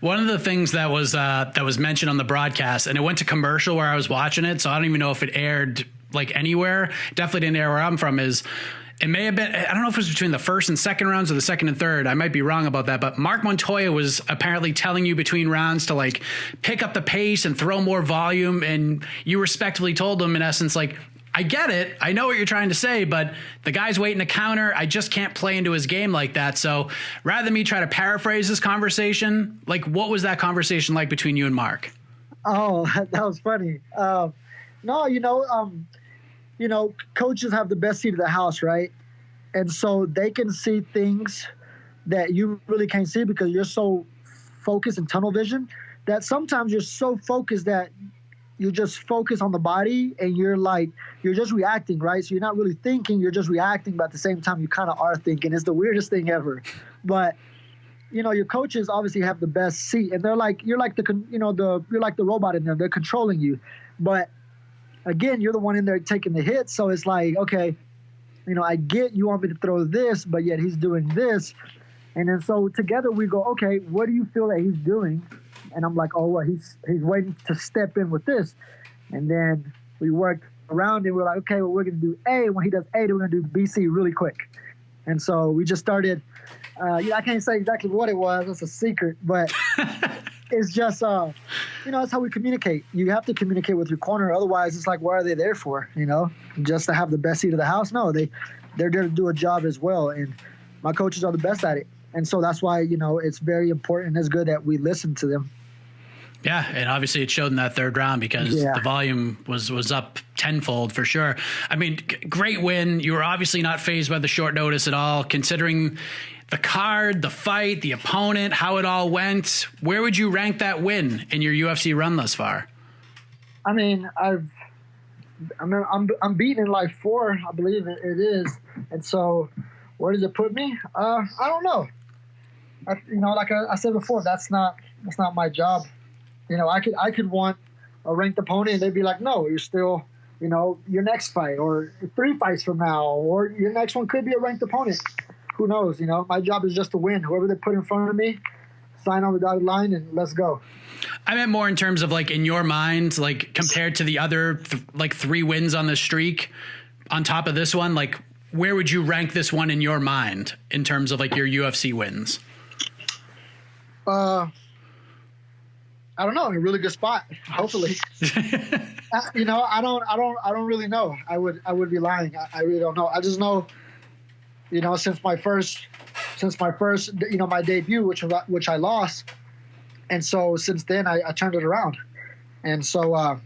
One of the things that was mentioned on the broadcast, and it went to commercial where I was watching it, so I don't even know if it aired like anywhere. Definitely didn't air where I'm from. It may have been, I don't know if it was between the first and second rounds or the second and third. I might be wrong about that, but Mark Montoya was apparently telling you between rounds to like pick up the pace and throw more volume. And you respectfully told him in essence, like, I get it. I know what you're trying to say, but the guy's waiting to counter. I just can't play into his game like that. So rather than me try to paraphrase this conversation, like what was that conversation like between you and Mark? Oh, that was funny. Coaches have the best seat of the house, right? And so they can see things that you really can't see because you're so focused in tunnel vision that sometimes you're so focused that you just focus on the body and you're just reacting, right? So you're not really thinking, you're just reacting, but at the same time you kind of are thinking. It's the weirdest thing ever. But your coaches obviously have the best seat, and they're like, you're like the robot in there. They're controlling you. But again, you're the one in there taking the hit. So it's like, okay, I get you want me to throw this, but yet he's doing this. And then so together we go, okay, what do you feel that he's doing? And I'm like, oh, well, he's waiting to step in with this. And then we worked around and we're like, okay, well, we're going to do A. When he does A, we're going to do BC really quick. And so we just started, I can't say exactly what it was. It's a secret, but it's just, that's how we communicate. You have to communicate with your corner. Otherwise, it's like, what are they there for? Just to have the best seat of the house? No, they're there to do a job as well. And my coaches are the best at it. And so that's why, it's very important. It's good that we listen to them. Yeah, and obviously it showed in that third round because the volume was up tenfold for sure. I mean, great win. You were obviously not fazed by the short notice at all, considering the card, the fight, the opponent, how it all went. Where would you rank that win in your UFC run thus far? I mean, I'm beaten in like 4, I believe it is. And so where does it put me? I don't know. Like I said before, that's not my job. I could want a ranked opponent, and they'd be like, no, you're still, your next fight, or 3 fights from now, or your next one could be a ranked opponent. Who knows? My job is just to win. Whoever they put in front of me, sign on the dotted line, and let's go. I meant more in terms of like in your mind, like compared to the other 3 wins on the streak on top of this one, like where would you rank this one in your mind in terms of like your UFC wins? I don't know, in a really good spot, hopefully. I don't really know. I would be lying. I really don't know. I just know, since my first, my debut, which I lost. And so since then I turned it around. And so, I'm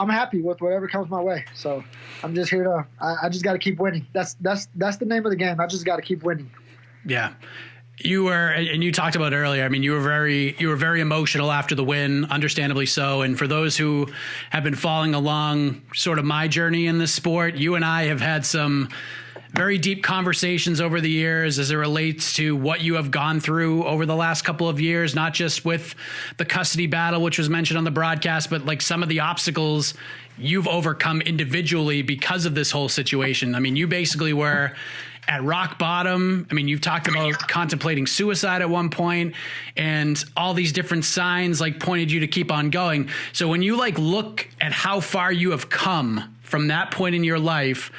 happy with whatever comes my way. So I'm just here to, I just got to keep winning. That's the name of the game. I just got to keep winning. Yeah. You were, and you talked about it earlier, I mean, you were very emotional after the win, understandably so. And for those who have been following along sort of my journey in this sport, you and I have had some very deep conversations over the years as it relates to what you have gone through over the last couple of years, not just with the custody battle, which was mentioned on the broadcast, but like some of the obstacles you've overcome individually because of this whole situation. I mean, you basically were at rock bottom. I mean, you've talked about contemplating suicide at one point, and all these different signs like pointed you to keep on going. So when you like look at how far you have come from that point in your life,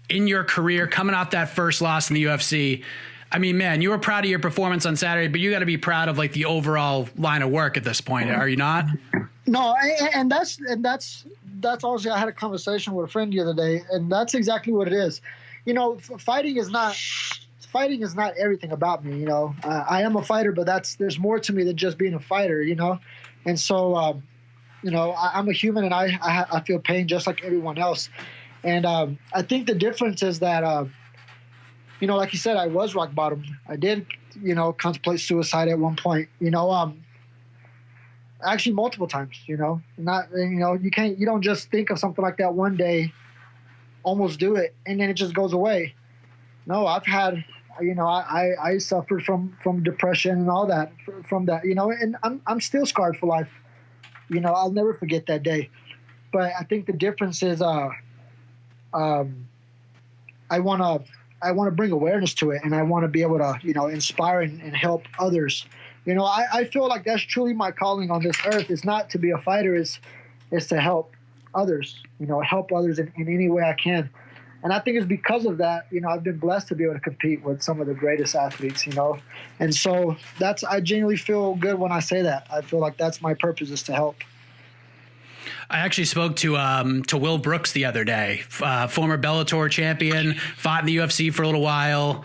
in your career, coming off that first loss in the UFC, I mean, man, you were proud of your performance on Saturday, but you got to be proud of like the overall line of work at this point. Are you not? No. And that's honestly, I had a conversation with a friend the other day, and that's exactly what it is. Fighting is not everything about me. I am a fighter, but there's more to me than just being a fighter, And so, I'm a human, and I feel pain just like everyone else. And I think the difference is that, like you said, I was rock bottom. I did, contemplate suicide at one point, actually multiple times, you don't just think of something like that one day, almost do it, and then it just goes away. No, I've had, I suffered from depression and all that from that, and I'm still scarred for life. I'll never forget that day. But I think the difference is, I want to bring awareness to it, and I want to be able to, inspire and help others. I feel like that's truly my calling on this earth. Is not to be a fighter, is to help others, help others in any way I can. And I think it's because of that, I've been blessed to be able to compete with some of the greatest athletes, And so I genuinely feel good when I say that. I feel like that's my purpose, is to help. I actually spoke to Will Brooks the other day, former Bellator champion, fought in the UFC for a little while.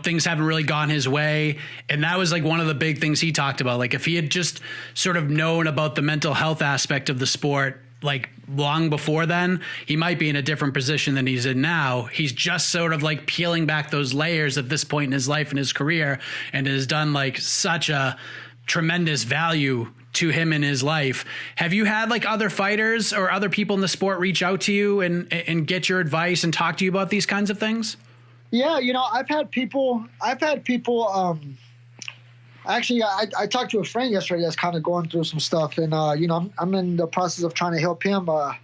Things haven't really gone his way. And that was like one of the big things he talked about. Like if he had just sort of known about the mental health aspect of the sport, like long before then, he might be in a different position than he's in now. He's just sort of like peeling back those layers at this point in his life and his career, and has done like such a tremendous value to him in his life. Have you had like other fighters or other people in the sport reach out to you and get your advice and talk to you about these kinds of things? Yeah, I've had people. Actually, I talked to a friend yesterday that's kind of going through some stuff, and I'm in the process of trying to help him a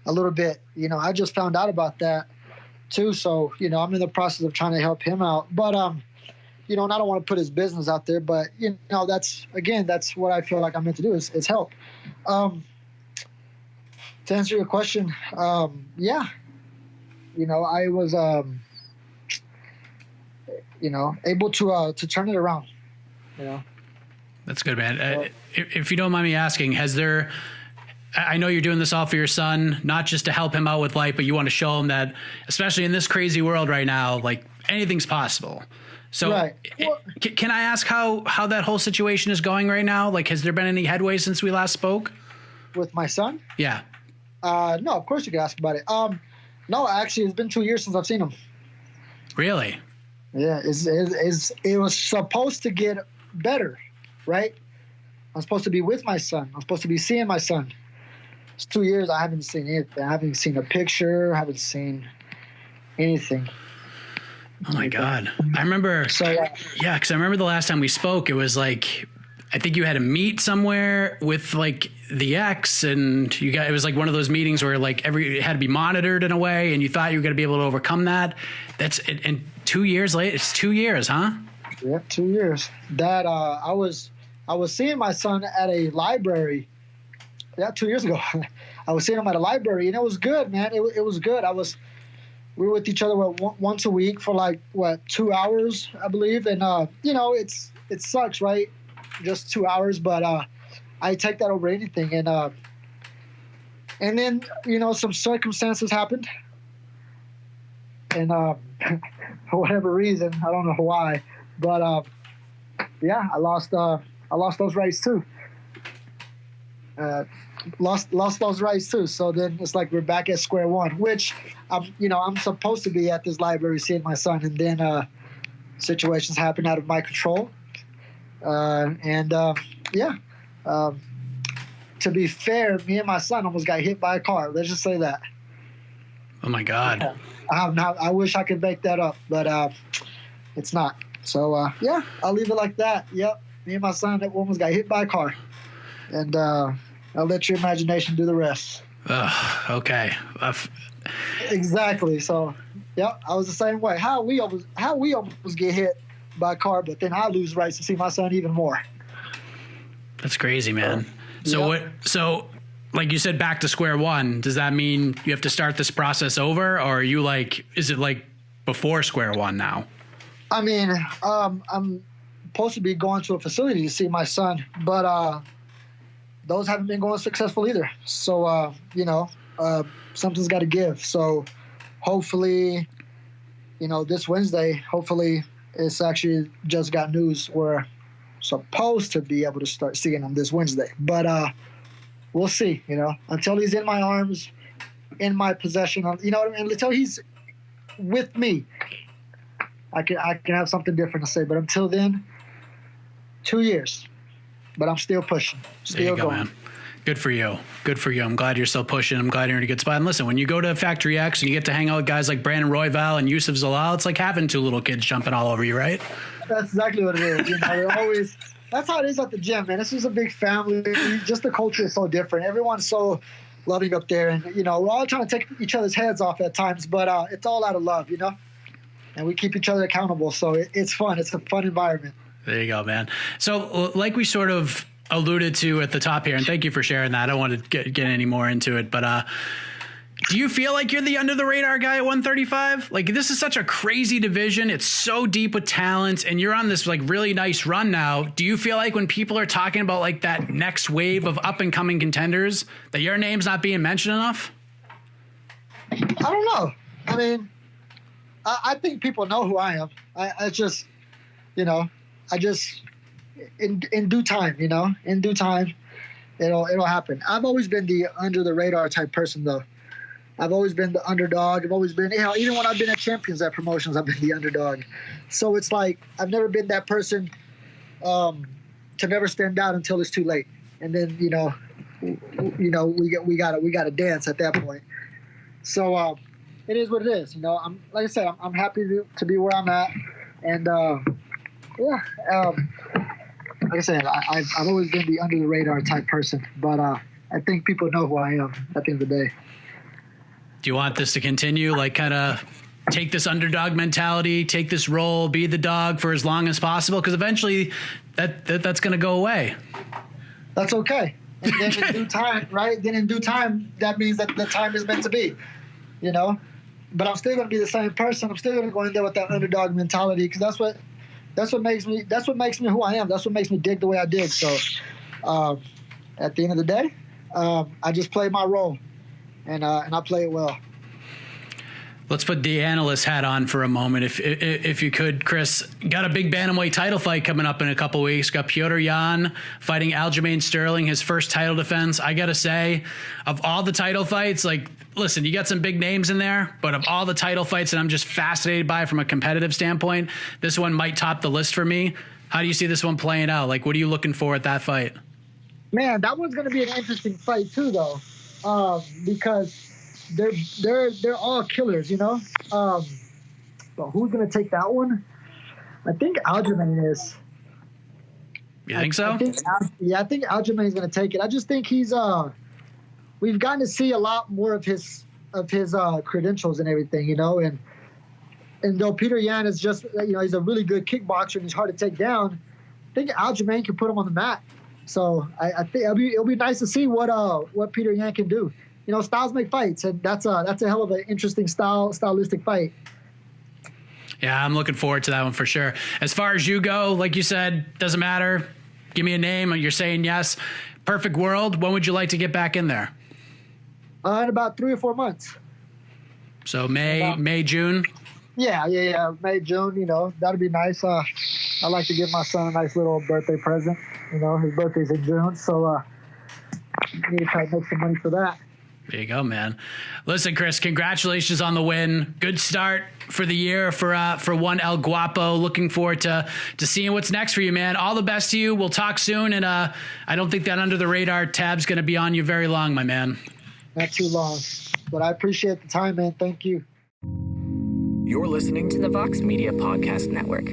little bit. I just found out about that too, so I'm in the process of trying to help him out. But and I don't want to put his business out there, but that's what I feel like I'm meant to do is help. To answer your question, yeah, I was able to turn it around. That's good, man. If you don't mind me asking, I know you're doing this all for your son, not just to help him out with life, but you want to show him that, especially in this crazy world right now, like anything's possible. So right. Can I ask how that whole situation is going right now? Like, has there been any headway since we last spoke? With my son? Yeah. No, of course you can ask about it. No, actually, it's been 2 years since I've seen him. Really? Yeah, it was supposed to get better, right? I'm supposed to be with my son. I'm supposed to be seeing my son. It's 2 years. I haven't seen anything. I haven't seen a picture. I haven't seen anything. Oh my God. I remember. So, yeah, because I remember the last time we spoke, it was like I think you had a meet somewhere with like the ex, and it was like one of those meetings where like it had to be monitored in a way, and you thought you were going to be able to overcome that. And 2 years later, it's 2 years, huh? Yep, 2 years. That I was seeing my son at a library. Yeah, 2 years ago. I was seeing him at a library, and it was good, man. It was good. We were with each other once a week for like 2 hours, I believe, and it sucks, right? Just 2 hours, but I take that over anything. And then some circumstances happened, and for whatever reason, I don't know why, but I lost those rights too. Lost those rights too. So then it's like we're back at square one, which I'm supposed to be at this library seeing my son, and then situations happen out of my control. To be fair, me and my son almost got hit by a car. Let's just say that. Oh my God. I wish I could make that up, but it's not. So I'll leave it like that. Yep. Me and my son almost got hit by a car, and I'll let your imagination do the rest. Okay. Exactly. So, yep, I was the same way. How we almost get hit by a car, but then I lose rights to see my son even more. That's crazy, man. So like you said, back to square one. Does that mean you have to start this process over, or are you like, is it like before square one now? I mean, I'm supposed to be going to a facility to see my son, but those haven't been going successful either. So, something's got to give. So hopefully, this Wednesday, hopefully it's actually just got news. We're supposed to be able to start seeing him this Wednesday, but we'll see, until he's in my arms, in my possession, until he's with me, I can have something different to say. But until then, 2 years. But I'm still pushing, still going. Man. Good for you. Good for you. I'm glad you're still pushing. I'm glad you're in a good spot. And listen, when you go to Factory X and you get to hang out with guys like Brandon Royval and Yusuf Zalal, it's like having two little kids jumping all over you, right? That's exactly what it is. They're always. That's how it is at the gym, man. This is a big family. Just the culture is so different. Everyone's so loving up there, and we're all trying to take each other's heads off at times, but it's all out of love, and we keep each other accountable. So it's fun. It's a fun environment. There you go, man. So like we sort of alluded to at the top here, and thank you for sharing that. I don't want to get any more into it, but do you feel like you're the under the radar guy at 135? Like, this is such a crazy division. It's so deep with talent, and you're on this like really nice run now. Do you feel like when people are talking about like that next wave of up and coming contenders that your name's not being mentioned enough? I don't know. I mean, I think people know who I am. I just, in due time, in due time, it'll happen. I've always been the under the radar type person, though. I've always been the underdog. I've always been, even when I've been at champions at promotions, I've been the underdog. So it's like I've never been that person to never stand out until it's too late, and then we gotta dance at that point. So it is what it is. I'm like I said, I'm happy to be where I'm at, and like I said, I've always been the under the radar type person, but I think people know who I am at the end of the day. Do you want this to continue? Like, kind of take this underdog mentality, take this role, be the dog for as long as possible? Because eventually that's going to go away. That's okay. And then in due time, right? Then in due time, that means that the time is meant to be, But I'm still going to be the same person. I'm still going to go in there with that underdog mentality, because that's what makes me who I am. That's what makes me dig the way I dig. So at the end of the day, I just play my role. And I play it well. Let's put the analyst hat on for a moment, if you could, Chris. Got a big bantamweight title fight coming up in a couple weeks. Got Petr Yan fighting Aljamain Sterling, his first title defense. I gotta say, of all the title fights, like, listen, you got some big names in there, but of all the title fights that I'm just fascinated by from a competitive standpoint, this one might top the list for me. How do you see this one playing out? Like, what are you looking for at that fight? Man, that one's gonna be an interesting fight too, though. Because they're all killers, But who's gonna take that one? I think Aljamain is. You think so? I think Aljamain's going to take it. I just think we've gotten to see a lot more of his credentials and everything, and though Peter Yan is just, he's a really good kickboxer and he's hard to take down, I think Aljamain can put him on the mat. So I think it'll be nice to see what Peter Yan can do. Styles make fights, and that's a hell of an interesting stylistic fight. Yeah, I'm looking forward to that one for sure. As far as you go, like you said, doesn't matter. Give me a name. You're saying yes. Perfect world. When would you like to get back in there? In about 3 or 4 months. So May, June? Yeah. May, June, that'd be nice. I'd like to give my son a nice little birthday present. His birthday's in June, so I need to try to make some money for that. There you go, man. Listen, Chris, congratulations on the win. Good start for the year for one El Guapo. Looking forward to seeing what's next for you, man. All the best to you. We'll talk soon, and I don't think that under the radar tab's going to be on you very long, my man. Not too long, but I appreciate the time, man. Thank you. You're listening to the Vox Media Podcast Network.